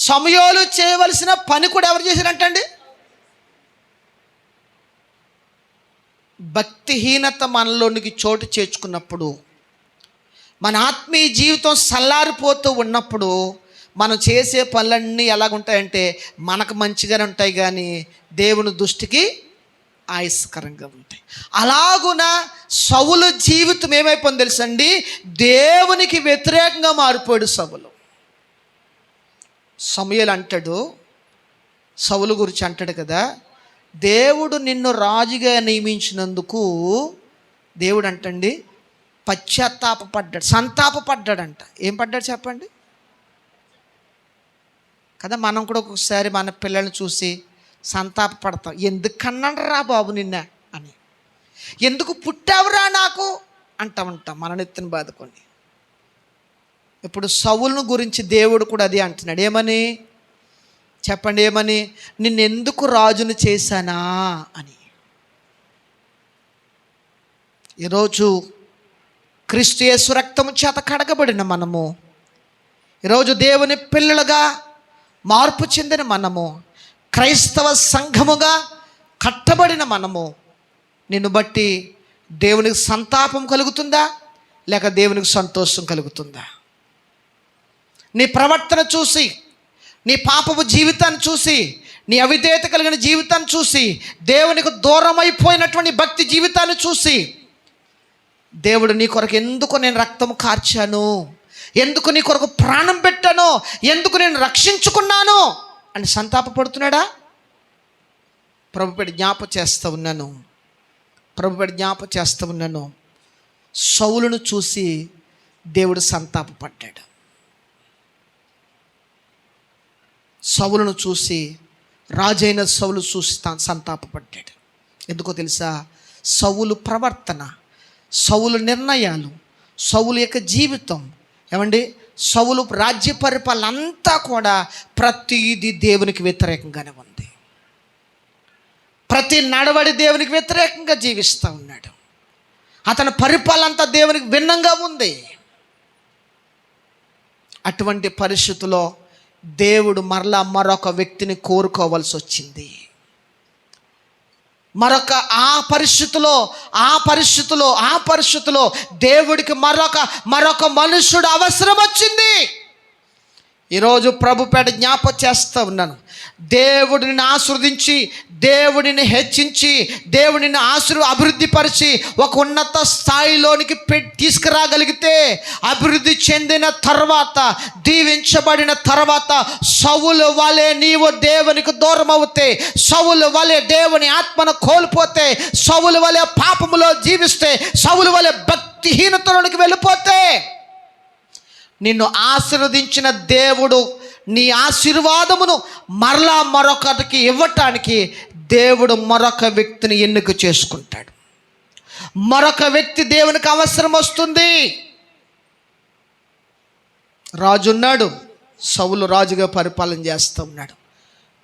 సమూయేలు చేయవలసిన పని కూడా ఎవరు చేశారంటండి? భక్తిహీనత మనలోనికి చోటు చేర్చుకున్నప్పుడు, మన ఆత్మీయ జీవితం సల్లారిపోతూ ఉన్నప్పుడు మనం చేసే పనులన్నీ ఎలాగుంటాయంటే మనకు మంచిగానే ఉంటాయి, కానీ దేవుని దృష్టికి ఆయస్కరంగా ఉంటాయి. అలాగున సౌలు జీవితం ఏమైపోయింది తెలుసండి? దేవునికి వ్యతిరేకంగా మారిపోయాడు సౌలు. సమూయేలు అంటాడు, సౌలు గురించి అంటాడు కదా, దేవుడు నిన్ను రాజుగా నియమించినందుకు దేవుడు అంటండి పశ్చాత్తాపడ్డాడు, సంతాపడ్డాడంట. ఏం పడ్డాడు చెప్పండి కదా? మనం కూడా ఒక్కొక్కసారి మన పిల్లల్ని చూసి సంతాపడతాం. ఎందుకన్నారా బాబు నిన్న అని, ఎందుకు పుట్టావురా నాకు అంటా ఉంటాం మన నెత్తిని బాదుకొని. ఇప్పుడు సౌలును గురించి దేవుడు కూడా అదే అంటున్నాడు. ఏమని చెప్పండి? ఏమని? నిన్నెందుకు రాజును చేశానా అని. ఈరోజు క్రీస్తు యేసు రక్తము చేత కడగబడిన మనము, ఈరోజు దేవుని పిల్లలుగా మార్పు చెందిన మనము, క్రైస్తవ సంఘముగా కట్టబడిన మనము, నిన్ను బట్టి దేవునికి సంతాపం కలుగుతుందా లేక దేవునికి సంతోషం కలుగుతుందా? నీ ప్రవర్తన చూసి, నీ పాపపు జీవితాన్ని చూసి, నీ అవిధేయత కలిగిన జీవితాన్ని చూసి, దేవునికి దూరం అయిపోయినటువంటి భక్తి జీవితాన్ని చూసి, దేవుడు నీ కొరకు ఎందుకు నేను రక్తం కార్చాను, ఎందుకు నీ కొరకు ప్రాణం పెట్టాను, ఎందుకు నేను రక్షించుకున్నాను అని సంతాపపడుతున్నాడా? ప్రభుపేట జ్ఞాపకం చేస్తూ ఉన్నాను. సౌలును చూసి దేవుడు సంతాపపడ్డాడు. సౌలును చూసి, రాజైన సౌలు చూసి సంతాపపడ్డాడు. ఎందుకో తెలుసా? సౌలు ప్రవర్తన, సౌలు నిర్ణయాలు, సౌలు యొక్క జీవితం, ఏమండి, సౌలు రాజ్య పరిపాలన అంతా కూడా ప్రతిదీ దేవునికి వ్యతిరేకంగానే ఉంది. ప్రతి నడవడి దేవునికి వ్యతిరేకంగా జీవిస్తూ ఉన్నాడు. అతని పరిపాలన అంతా దేవునికి భిన్నంగా ఉంది. అటువంటి పరిస్థితుల్లో దేవుడు మరలా మరొక వ్యక్తిని కోరుకోవాల్సి వచ్చింది. ఆ పరిస్థితిలో దేవుడికి మరొక మనుష్యుడు అవసరం వచ్చింది. ఈరోజు ప్రభుపేట జ్ఞాపకం చేస్తూ ఉన్నాను. దేవుడిని ఆశీర్వదించి, దేవుడిని హెచ్చించి, దేవుడిని అభివృద్ధిపరిచి ఒక ఉన్నత స్థాయిలోనికి తీసుకురాగలిగితే, అభివృద్ధి చెందిన తర్వాత, దీవించబడిన తర్వాత, సౌలు వలె నీవు దేవునికి దూరం అవుతే, సౌలు వలె దేవుని ఆత్మను కోల్పోతే, సౌలు వలె పాపములో జీవిస్తే, సౌలు వలె భక్తిహీనతలోనికి వెళ్ళిపోతే, నిన్ను ఆశీర్వదించిన దేవుడు నీ ఆశీర్వాదమును మరలా మరొకటికి ఇవ్వటానికి దేవుడు మరొక వ్యక్తిని ఎన్నిక చేసుకుంటాడు. మరొక వ్యక్తి దేవునికి అవసరం వస్తుంది. రాజు ఉన్నాడు, సౌలు రాజుగా పరిపాలన చేస్తూ ఉన్నాడు.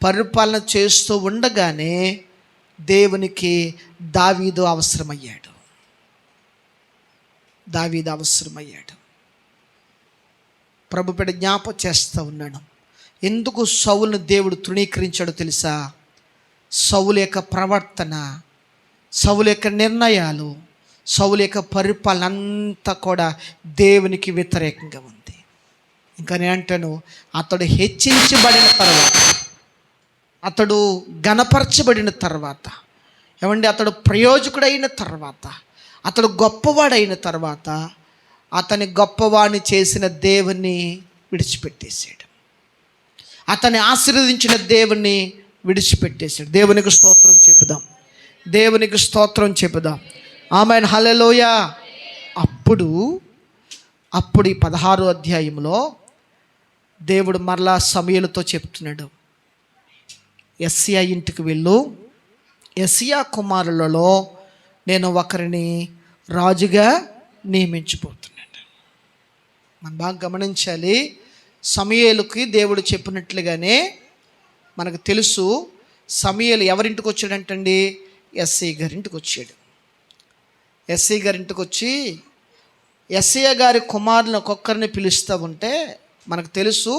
పరిపాలన చేస్తూ ఉండగానే దేవునికి దావీదు అవసరమయ్యాడు. ప్రభుపేట జ్ఞాపకం చేస్తూ ఉన్నాను. ఎందుకు సౌలును దేవుడు తృణీకరించాడో తెలుసా? సౌలు యొక్క ప్రవర్తన, సౌలు యొక్క నిర్ణయాలు, సౌలు యొక్క పరిపాలన అంతా కూడా దేవునికి వ్యతిరేకంగా ఉంది. ఇంకా నేను అంటాను, అతడు హెచ్చించబడిన తర్వాత, అతడు ఘనపరచబడిన తర్వాత, ఏమండి, అతడు ప్రయోజకుడైన తర్వాత, అతడు గొప్పవాడైన తర్వాత, అతని గొప్పవాడిని చేసిన దేవుణ్ణి విడిచిపెట్టేశాడు. అతన్ని ఆశీర్వదించిన దేవుణ్ణి విడిచిపెట్టేశాడు. దేవునికి స్తోత్రం చెప్పుదాం. ఆమేన్, హల్లెలూయా. అప్పుడు ఈ 16వ అధ్యాయంలో దేవుడు మరలా సమూయేలుతో చెప్తున్నాడు, యెషయా ఇంటికి వెళ్ళు, యెషయా కుమారులలో నేను ఒకరిని రాజుగా నియమించబోతున్నాను. మనం బాగా గమనించాలి. సమూయేలుకి దేవుడు చెప్పినట్లుగానే మనకు తెలుసు, సమూయేలు ఎవరింటికి వచ్చాడంటండి? యెషయా గారింటికి వచ్చాడు. యెషయా గారింటికి వచ్చి యెషయా గారి కుమారులను ఒక్కొక్కరిని పిలుస్తూ ఉంటే మనకు తెలుసు.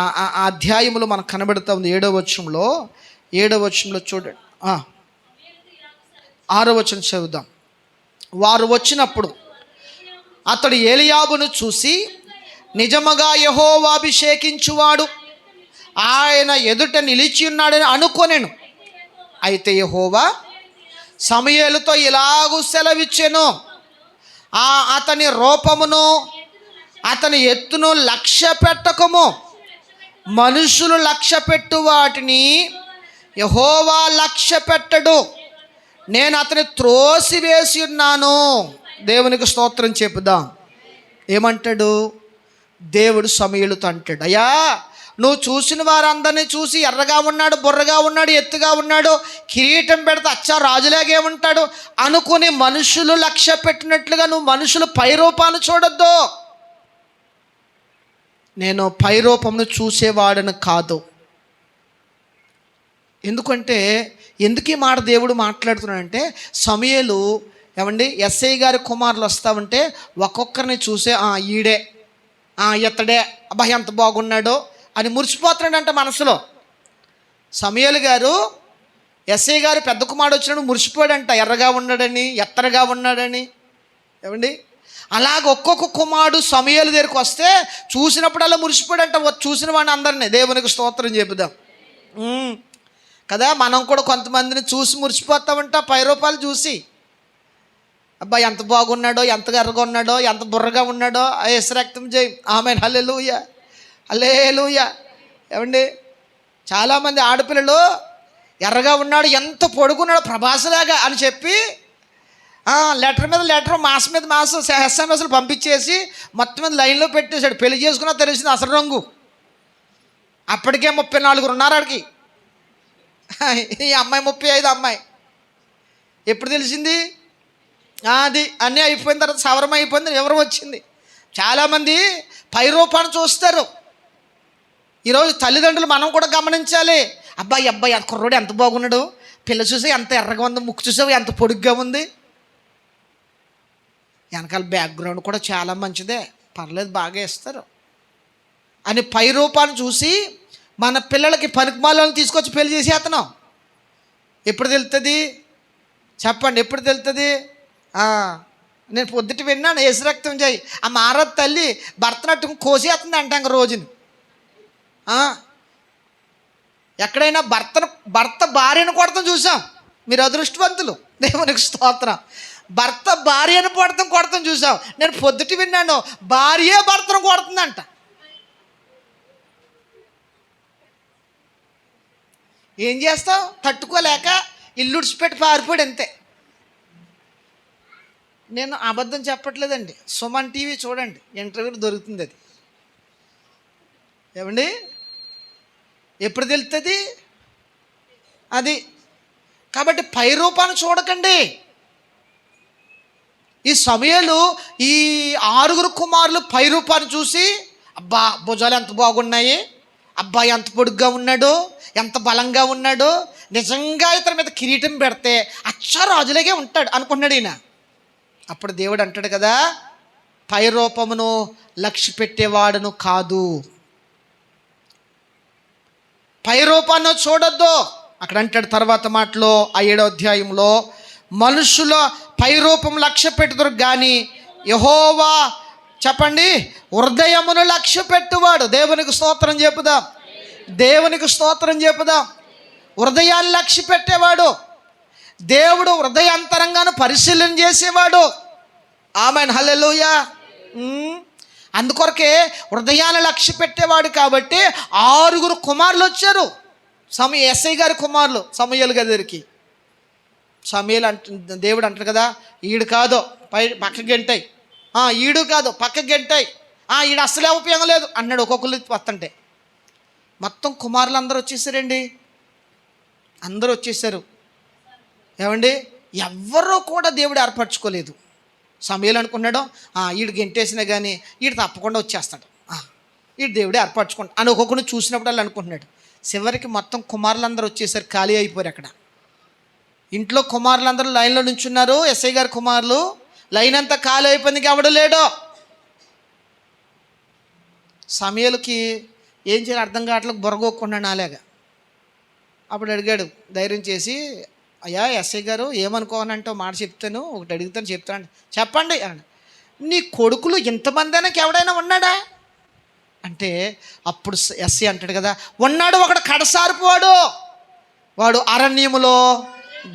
ఆ అధ్యాయంలో మనకు కనబడుతూ ఉంది 7వ వచనంలో చూడండి. 6వ వచనం చదువుదాం. వారు వచ్చినప్పుడు అతడు ఏలీయాబును చూసి, నిజముగా యెహోవా అభిషేకించువాడు ఆయన ఎదుట నిలిచి ఉన్నాడని అనుకొనెను. అయితే యెహోవా సమూయేలుతో ఇలాగూ సెలవిచ్చెను, అతని రూపమును అతని ఎత్తును లక్ష్య పెట్టకము. మనుషులు లక్ష్య పెట్టు వాటిని యెహోవా లక్ష్య పెట్టడు. నేను అతని త్రోసివేసి ఉన్నాను. దేవునికి స్తోత్రం చెప్పుదాం. ఏమంటాడు దేవుడు సమూయేలుతో అంటాడు, అయ్యా నువ్వు చూసిన వారందరినీ చూసి ఎర్రగా ఉన్నాడు, బుర్రగా ఉన్నాడు, ఎత్తుగా ఉన్నాడు, కిరీటం పెడితే అచ్చా రాజులాగే ఉంటాడు అనుకుని మనుషులు లక్ష్య పెట్టినట్లుగా నువ్వు మనుషులు పైరూపాన్ని చూడొద్దు. నేను పైరూపమును చూసేవాడను కాదు. ఎందుకంటే ఎందుకు ఈ మాట దేవుడు మాట్లాడుతున్నాడంటే, సమూయేలు ఏమండి ఎస్ఐ గారి కుమారులు వస్తూ ఉంటే ఒక్కొక్కరిని చూసే ఈడే, ఇతడే, అబ్బా ఎంత బాగున్నాడో అని మురిసిపోతున్నాడంట మనసులో. సమూయేలు గారు ఎస్ఐ గారు పెద్ద కుమారుడు వచ్చినప్పుడు మురిసిపోయాడంట, ఎర్రగా ఉన్నాడని, ఎత్తరగా ఉన్నాడని. ఏమండి అలాగ ఒక్కొక్క కుమారుడు సమూయేలు దగ్గరికి వస్తే చూసినప్పుడల్లా మురిసిపోయాడంట, చూసిన వాడిని అందరినీ. దేవునికి స్తోత్రం చెబుదాం కదా. మనం కూడా కొంతమందిని చూసి మురిసిపోతామంట, పైరూపాలు చూసి. అబ్బా ఎంత బాగున్నాడో, ఎంత ఎర్రగా ఉన్నాడో, ఎంత బుర్రగా ఉన్నాడో. యేసు రక్తం జై, ఆమేన్, హల్లెలూయా, హల్లెలూయా. ఏమండి చాలామంది ఆడపిల్లలు ఎర్రగా ఉన్నాడు, ఎంత పొడుగున్నాడు, ప్రభాసలాగా అని చెప్పి లెటర్ మీద లెటర్, మాసం మీద మాసం ఎస్ఎంఎస్లు పంపించేసి మొత్తం మీద లైన్లో పెట్టేశాడు. పెళ్లి చేసుకున్నా తెలిసింది అసలు రంగు. అప్పటికే 34 ఉన్నారు ఆడికి. ఈ అమ్మాయి 35 అమ్మాయి. ఎప్పుడు తెలిసింది? అది అన్నీ అయిపోయిన తర్వాత సవరం అయిపోయింది, వివరం వచ్చింది. చాలామంది పైరూపాన్ని చూస్తారు. ఈరోజు తల్లిదండ్రులు మనం కూడా గమనించాలి. అబ్బాయి కుర్రోడు ఎంత బాగున్నాడు, పిల్ల చూసి ఎంత ఎర్రగా ఉంది, ముక్కు చూసావు ఎంత పొడుగ్గా ఉంది. వెనకాల బ్యాక్గ్రౌండ్ కూడా చాలా మంచిదే, పర్లేదు, బాగా ఇస్తారు అని పైరూపాన్ని చూసి మన పిల్లలకి పనికిమాలను తీసుకొచ్చి పెళ్లి చేసేస్తున్నాం. ఎప్పుడు తెలుస్తుంది చెప్పండి? ఎప్పుడు తెలుస్తుంది? నేను పొద్దుట విన్నాను, యేసు రక్తం చేయి, ఆ మారత్ తల్లి భర్తనట్టు కోసేస్తుంది అంటాం రోజుని. ఎక్కడైనా భర్త భార్యను కొడతాం చూసాం. మీరు అదృష్టవంతులు, దేవునికి స్తోత్రం. భర్త భార్యను కొడతాం చూసాం. నేను పొద్దుట విన్నాను, భార్య భర్తను కొడుతుందంట. ఏం చేస్తావు? తట్టుకోలేక ఇల్లు ఉడిచిపెట్టి పారిపోయాడు అంతే. నేను అబద్ధం చెప్పట్లేదండి, సుమన్ టీవీ చూడండి, ఇంటర్వ్యూలు దొరుకుతుంది అది. ఏమండి ఎప్పుడు తెలుస్తుంది అది? కాబట్టి పైరూపాన్ని చూడకండి. ఈ సమూయేలు ఈ 6 కుమారులు పైరూపాన్ని చూసి, అబ్బా భుజాలు ఎంత బాగున్నాయి, అబ్బాయి ఎంత పొడుగ్గా ఉన్నాడు, ఎంత బలంగా ఉన్నాడు, నిజంగా ఇతని మీద కిరీటం పెడితే అచ్చా రాజులాగే ఉంటాడు అనుకున్నాడు ఈయన. అప్పుడు దేవుడు అంటాడు కదా, పైరూపమును లక్ష్య పెట్టేవాడును కాదు, పైరూపాన్ని చూడొద్దు. అక్కడ అంటాడు తర్వాత మాటలో, ఆ 7వ అధ్యాయంలో, మనుషుల పైరూపం లక్ష్య పెట్టుదురు కానీ యెహోవా చెప్పండి హృదయమును లక్ష్య పెట్టువాడు. దేవునికి స్తోత్రం చెప్పుదాం, దేవునికి స్తోత్రం చెప్పుదాం. హృదయాన్ని లక్ష్య పెట్టేవాడు దేవుడు, హృదయాంతరంగాను పరిశీలన చేసేవాడు. ఆమేన్, హల్లెలూయా. అందుకొరకే హృదయాన్ని లక్ష్య పెట్టేవాడు. కాబట్టి 6 కుమారులు వచ్చారు, ఎస్ఐ గారి కుమారులు సమూయేలు గారి దగ్గరికి. సమూయేలు దేవుడు అంటాడు కదా, ఈడు కాదు పక్కకి గెంటాయి, ఈడు కాదు పక్కకి గెంటాయి, ఈడు అసలే ఉపయోగం లేదు అన్నాడు. ఒక్కొక్కరు వస్తుంటే మొత్తం కుమారులు అందరూ వచ్చేసారండి, అందరూ వచ్చేసారు. ఏమండి ఎవ్వరూ కూడా దేవుడు ఏర్పరచుకోలేదు. సమూయేలు అనుకున్నాడు, ఈడు గెంటేసినా కానీ ఈడు తప్పకుండా వచ్చేస్తాడు, ఈడు దేవుడు ఏర్పరచుకుంటా అని ఒక్కొక్కరిని చూసినప్పుడు వాళ్ళు అనుకుంటున్నాడు. చివరికి మొత్తం కుమారులందరూ వచ్చేసరికి ఖాళీ అయిపోయారు. అక్కడ ఇంట్లో కుమారులందరూ లైన్లో నుంచున్నారు. ఎస్ఐ గారి కుమారులు లైన్ అంతా ఖాళీ అయిపోయింది, ఎవడు లేడు. సమయలకి ఏం చేయాలి అర్థం కావట్లేదు, బొరగొక్కున్నాడు నాలేగా. అప్పుడు అడిగాడు ధైర్యం చేసి, అయ్యా ఎస్ఐ గారు ఏమనుకోనంటే మాట చెప్తాను, ఒకటి అడుగుతాను చెప్తాను. చెప్పండి అని. నీ కొడుకులు ఇంతమంది అయినా ఎవడైనా ఉన్నాడా అంటే, అప్పుడు ఎస్ఐ అంటాడు కదా, ఉన్నాడు ఒకడు కడసారిపోవాడు, వాడు అరణ్యములో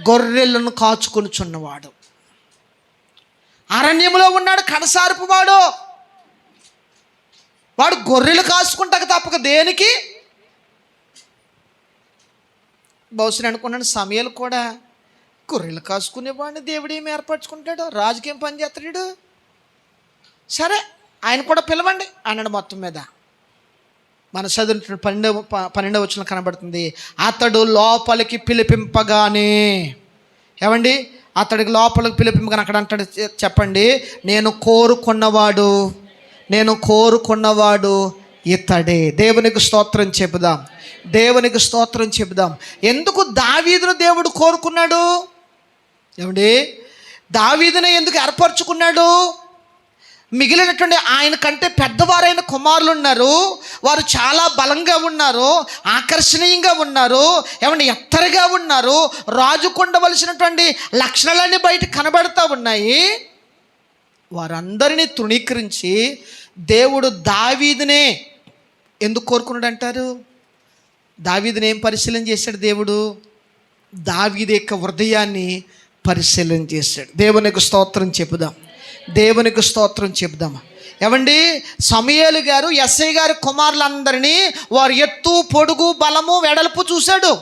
గొర్రెలను కాచుకొనుచున్నవాడు. అరణ్యములో ఉన్నాడు కడసారిపోవాడు, వాడు గొర్రెలు కాచుకుంటాక తప్పక దేనికి. బహుశా అనుకున్నాను సమయాలు కూడా గొర్రెలు కాసుకునేవాడిని దేవుడు ఏమి ఏర్పరచుకుంటాడు, రాజుకేం పని చేస్తాడు. సరే ఆయన కూడా పిలవండి అన్నాడు. మొత్తం మీద మన చదువు 12వ వచనం కనబడుతుంది, అతడు లోపలికి పిలిపింపగానే, ఏమండి అతడికి లోపలికి పిలిపింపగానే అక్కడ అంటాడు, చెప్పండి, నేను కోరుకున్నవాడు ఇతడే. దేవునికి స్తోత్రం చెబుదాం, దేవునికి స్తోత్రం చెబుదాం. ఎందుకు దావీదును దేవుడు కోరుకున్నాడు? ఏమండి దావీదుని ఎందుకు ఏర్పరచుకున్నాడు? మిగిలినటువంటి ఆయన కంటే పెద్దవారైన కుమారులు ఉన్నారు, వారు చాలా బలంగా ఉన్నారు, ఆకర్షణీయంగా ఉన్నారు, ఏమంటే ఎత్తరగా ఉన్నారు, రాజుకు ఉండవలసినటువంటి లక్షణాలన్నీ బయట కనబడుతూ ఉన్నాయి. వారందరినీ తృణీకరించి దేవుడు దావీదునే ఎందుకు కోరుకున్నాడు అంటారు? దావీదుని ఏం పరిశీలన చేశాడు దేవుడు? దావీదు యొక్క హృదయాన్ని పరిశీలన చేశాడు. దేవునికి స్తోత్రం చెబుదాం, దేవునికి స్తోత్రం చెబుదాం. ఏమండి సమూయేలు గారు ఎస్ఐ గారి కుమారులందరినీ వారి ఎత్తు, పొడుగు, బలము, వెడల్పు చూశాడు.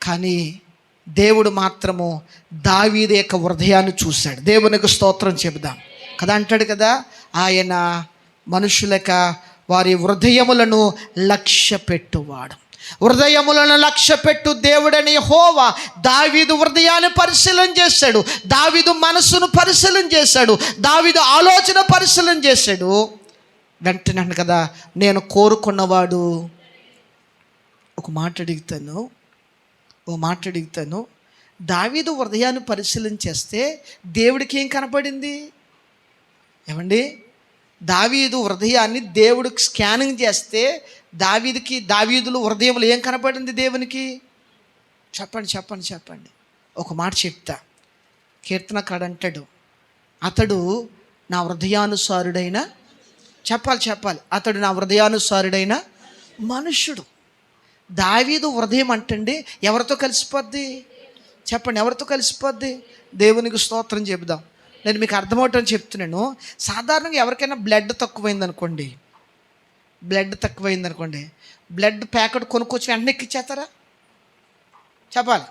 కానీ దేవుడు మాత్రము దావీదు యొక్క హృదయాన్ని చూశాడు. దేవునికి స్తోత్రం చెబుదాం కదా. అంటాడు కదా, ఆయన మనుషులక వారి హృదయములను లక్ష్య పెట్టువాడు. హృదయములను లక్ష్య పెట్టు దేవుడని యెహోవా దావీదు హృదయాన్ని పరిశీలన చేశాడు, దావీదు మనసును పరిశీలన చేశాడు, దావీదు ఆలోచన పరిశీలన చేశాడు. వెంటనే కదా, నేను కోరుకున్నవాడు. ఒక మాట అడుగుతాను, దావీదు హృదయాన్ని పరిశీలన చేస్తే దేవుడికి ఏం కనపడింది? ఏమండి దావీదు హృదయాన్ని దేవుడికి స్కానింగ్ చేస్తే దావీదులు హృదయంలో ఏం కనపడింది దేవునికి? చెప్పండి. ఒక మాట చెప్తా. కీర్తనకాడు అంటాడు, అతడు నా హృదయానుసారుడైన, చెప్పాలి, అతడు నా హృదయానుసారుడైన మనుష్యుడు. దావీదు హృదయం అంటండి ఎవరితో కలిసిపోద్ది? చెప్పండి, ఎవరితో కలిసిపోద్ది? దేవునికి స్తోత్రం చెబుదాం. నేను మీకు అర్థమవటం చెప్తున్నాను. సాధారణంగా ఎవరికైనా బ్లడ్ తక్కువైంది అనుకోండి, బ్లడ్ ప్యాకెట్ కొనుక్కొచ్చి వెంటనే ఎక్కిచ్చేస్తారా? చెప్పాలి,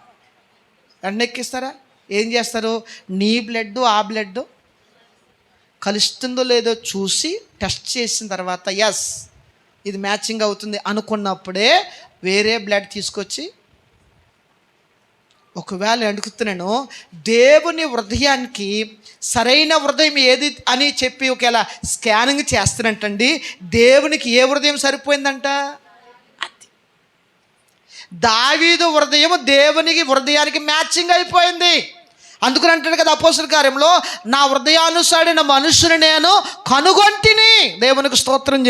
వెంటనే ఎక్కిస్తారా? ఏం చేస్తారు? నీ బ్లడ్ ఆ బ్లడ్ కలుస్తుందో లేదో చూసి టెస్ట్ చేసిన తర్వాత ఎస్ ఇది మ్యాచింగ్ అవుతుంది అనుకున్నప్పుడే వేరే బ్లడ్ తీసుకొచ్చి, ఒకవేళ అడుగుతున్నాను దేవుని హృదయానికి సరైన హృదయం ఏది అని చెప్పి ఒకవేళ స్కానింగ్ చేస్తున్నట్టండి, దేవునికి ఏ హృదయం సరిపోయిందంట? అది దావీదు హృదయం దేవునికి హృదయానికి మ్యాచింగ్ అయిపోయింది. అందుకని అంటాడు కదా అపోస్తలుల కార్యంలో, నా హృదయానుసారైన మనుషుని నేను కనుగొంటిని. దేవునికి స్తోత్రం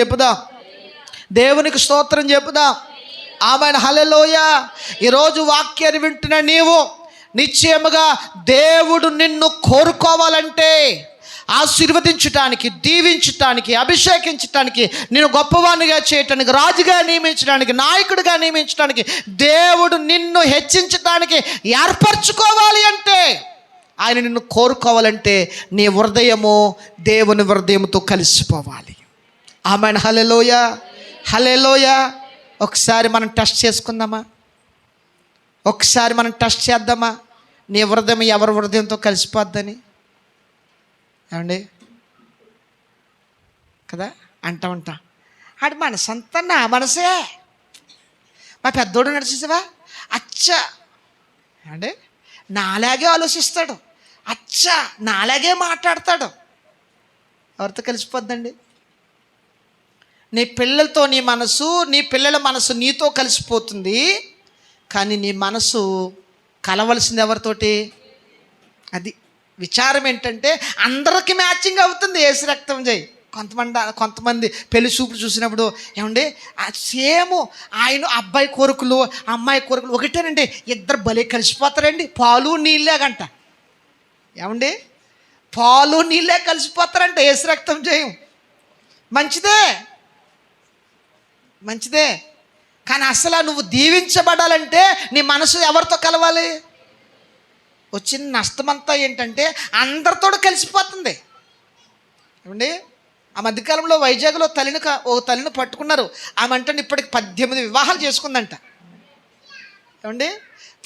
చెప్పుదా. ఆమెన్, హల్లెలూయా. ఈరోజు వాక్యాన్ని వింటున్న నీవు నిశ్చయముగా దేవుడు నిన్ను కోరుకోవాలంటే, ఆశీర్వదించటానికి, దీవించటానికి, అభిషేకించటానికి, నేను గొప్పవానిగా చేయటానికి, రాజుగా నియమించడానికి, నాయకుడిగా నియమించడానికి, దేవుడు నిన్ను హెచ్చించటానికి ఏర్పరచుకోవాలి అంటే, ఆయన నిన్ను కోరుకోవాలంటే నీ హృదయము దేవుని హృదయంతో కలిసిపోవాలి. ఆమెన్, హల్లెలూయా. ఒకసారి మనం టెస్ట్ చేసుకుందామా? ఒకసారి మనం టెస్ట్ చేద్దామా? నీ హృదయం ఎవరి హృదయంతో కలిసిపోద్దని. ఏమండి కదా అంటా ఆడి మనసంతా నా మనసే. మా పెద్దోడు నడిచేసావా, అచ్చా ఏమండి నాలాగే ఆలోచిస్తాడు, అచ్చా నాలాగే మాట్లాడతాడు. ఎవరితో కలిసిపోద్దండి? నీ పిల్లలతో నీ పిల్లల మనసు నీతో కలిసిపోతుంది. కానీ నీ మనసు కలవలసింది ఎవరితోటి? అది విచారం ఏంటంటే అందరికి మ్యాచింగ్ అవుతుంది యేసు రక్తం చేయి. కొంతమంది పెళ్లి చూపులు చూసినప్పుడు ఏమండి సేమ్ ఆయన అబ్బాయి కోరికలు అమ్మాయి కోరికలు ఒకటేనండి, ఇద్దరు భలే కలిసిపోతారండి, పాలు నీళ్ళేగంట. ఏమండి పాలు నీళ్ళే కలిసిపోతారంట యేసు రక్తం చేయం. మంచిదే మంచిదే, కానీ అసలు నువ్వు దీవించబడాలంటే నీ మనసు ఎవరితో కలవాలి? వచ్చిన నష్టమంతా ఏంటంటే అందరితో కలిసిపోతుంది. ఏమండి ఆ మధ్యకాలంలో వైజాగ్లో ఓ తల్లిని పట్టుకున్నారు. ఆమె అంటే ఇప్పటికి 18 వివాహాలు చేసుకుందంట. ఏమండి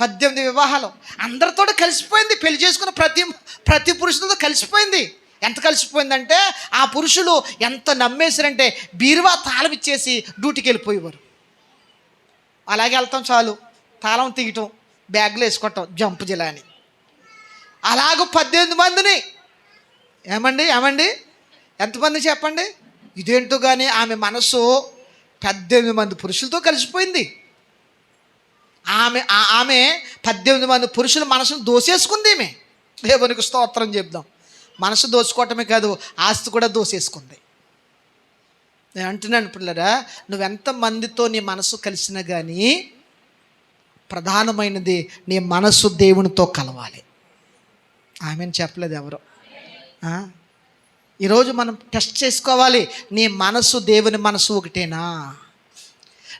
18 వివాహాలు, అందరితో కలిసిపోయింది. పెళ్లి చేసుకున్న ప్రతి పురుషులతో కలిసిపోయింది. ఎంత కలిసిపోయిందంటే ఆ పురుషులు ఎంత నమ్మేశారంటే బీరువా తాళం ఇచ్చేసి డ్యూటీకి వెళ్ళిపోయేవారు. అలాగే వెళ్తాం, చాలు తాళం తీయటం, బ్యాగ్లో వేసుకోవటం, జంప్ జిలా అని. అలాగూ 18 మందిని ఏమండి ఎంతమంది చెప్పండి? ఇదేంటో కానీ ఆమె మనసు 18 మంది పురుషులతో కలిసిపోయింది. ఆమె 18 మంది పురుషుల మనసును దోసేసుకుంది. ఈమె దేవునికి స్తోత్రం చెప్దాం. మనసు దోచుకోవటమే కాదు, ఆస్తి కూడా దోసేసుకుంది. నేను అంటున్నాను పిల్లరా, నువ్వెంత మందితో నీ మనసు కలిసినా కానీ ప్రధానమైనది నీ మనసు దేవునితో కలవాలి. ఆమెను చెప్పలేదు ఎవరు. ఈరోజు మనం టెస్ట్ చేసుకోవాలి, నీ మనసు దేవుని మనసు ఒకటేనా?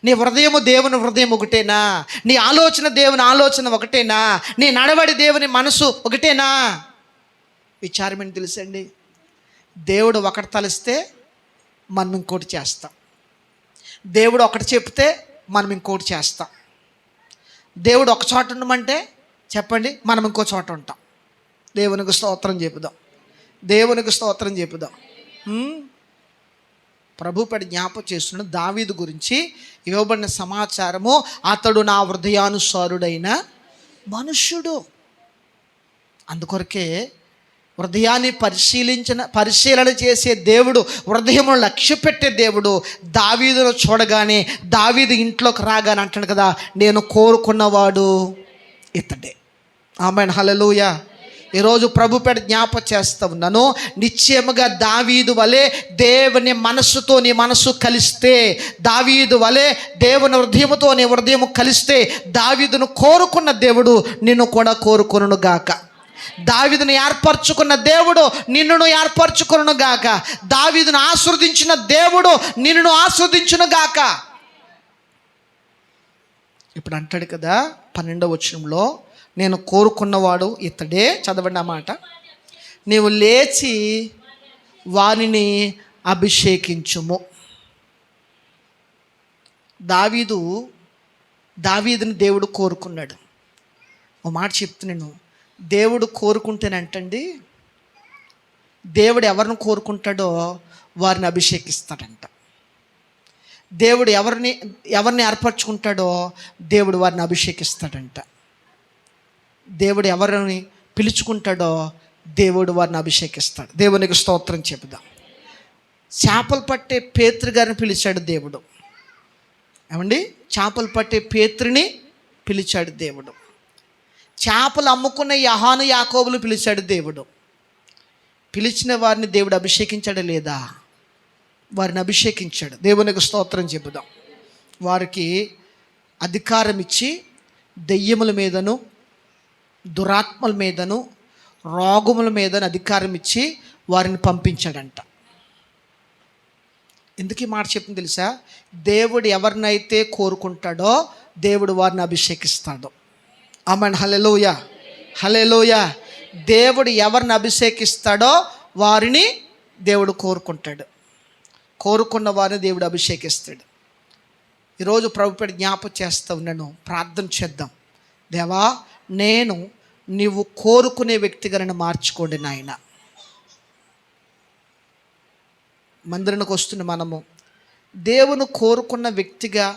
నీ హృదయము దేవుని హృదయం ఒకటేనా? నీ ఆలోచన దేవుని ఆలోచన ఒకటేనా? నీ నడవడి దేవుని మనసు ఒకటేనా? విచారమని తెలుసండి, దేవుడు ఒకటి తలిస్తే మనం ఇంకోటి చేస్తాం, దేవుడు ఒకటి చెప్తే మనం ఇంకోటి చేస్తాం, దేవుడు ఒక చోట ఉండమంటే చెప్పండి మనం ఇంకో చోట ఉంటాం. దేవునికి స్తోత్రం చెప్పుదాం, దేవునికి స్తోత్రం చెప్పుదాం. ప్రభుపడి జ్ఞాపకం చేస్తున్న దావీదు గురించి ఇవ్వబడిన సమాచారము, అతడు నా హృదయానుసారుడైన మనుష్యుడు. అందుకొరకే హృదయాన్ని పరిశీలన చేసే దేవుడు, హృదయమును లక్ష్య పెట్టే దేవుడు దావీదును చూడగానే, దావీదు ఇంట్లోకి రాగానే అంటాడు కదా, నేను కోరుకున్నవాడు ఇతడే. ఆమేన్, హల్లెలూయా. ఈరోజు ప్రభుపేట జ్ఞాపకం చేస్తూ ఉన్నాను, నిశ్చయముగా దావీదు వలె దేవుని మనస్సుతో నీ మనస్సు కలిస్తే, దావీదు వలె దేవుని హృదయముతో నీ హృదయము కలిస్తే, దావీదును కోరుకున్న దేవుడు నిన్ను కూడా కోరుకొనును గాక. దావీదును ఏర్పరచుకున్న దేవుడు నిన్నును ఏర్పరచుకొనును గాక. దావీదును ఆశీర్వదించిన దేవుడు నిన్నును ఆశీర్వదించును గాక. ఇప్పుడు అంటాడు కదా 12వ వచనంలో, నేను కోరుకున్నవాడు ఇతడే. చదవండి ఆ మాట. నీవు లేచి వానిని అభిషేకించుము. దావీదుని దేవుడు కోరుకున్నాడు. ఓ మాట చెప్తున్నాను, దేవుడు కోరుకుంటేనంటండి, దేవుడు ఎవరిని కోరుకుంటాడో వారిని అభిషేకిస్తాడంట. దేవుడు ఎవరిని ఏర్పరచుకుంటాడో దేవుడు వారిని అభిషేకిస్తాడంట. దేవుడు ఎవరిని పిలుచుకుంటాడో దేవుడు వారిని అభిషేకిస్తాడు. దేవునికి స్తోత్రం చెబుదాం. చేపలు పట్టే పేతురు గారిని పిలిచాడు దేవుడు. ఏమండి, చేపలు పట్టే పేతురుని పిలిచాడు దేవుడు. చేపలు అమ్ముకున్న యోహాను యాకోబులు పిలిచాడు దేవుడు. పిలిచిన వారిని దేవుడు అభిషేకించాడా లేదా? వారిని అభిషేకించాడు. దేవునికి స్తోత్రం చెబుదాం. వారికి అధికారం ఇచ్చి దెయ్యముల మీదను, దురాత్మల మీదను, రోగముల మీదను అధికారం ఇచ్చి వారిని పంపించాడంట. ఎందుకు ఈ మాట చెప్పింది తెలుసా? దేవుడు ఎవరినైతే కోరుకుంటాడో దేవుడు వారిని అభిషేకిస్తాడు. ఆమేన్, హల్లెలూయా, హల్లెలూయా. దేవుడు ఎవరిని అభిషేకిస్తాడో వారిని దేవుడు కోరుకుంటాడు. కోరుకున్న వారిని దేవుడు అభిషేకిస్తాడు. ఈరోజు ప్రభుపేట జ్ఞాపకం చేస్తూ ఉన్నాను, ప్రార్థన చేద్దాం. దేవా, నీవు కోరుకునే వ్యక్తిగా నన్ను మార్చుకోండి నాయన. మందిరానికి వస్తున్న మనము దేవుని కోరుకున్న వ్యక్తిగా,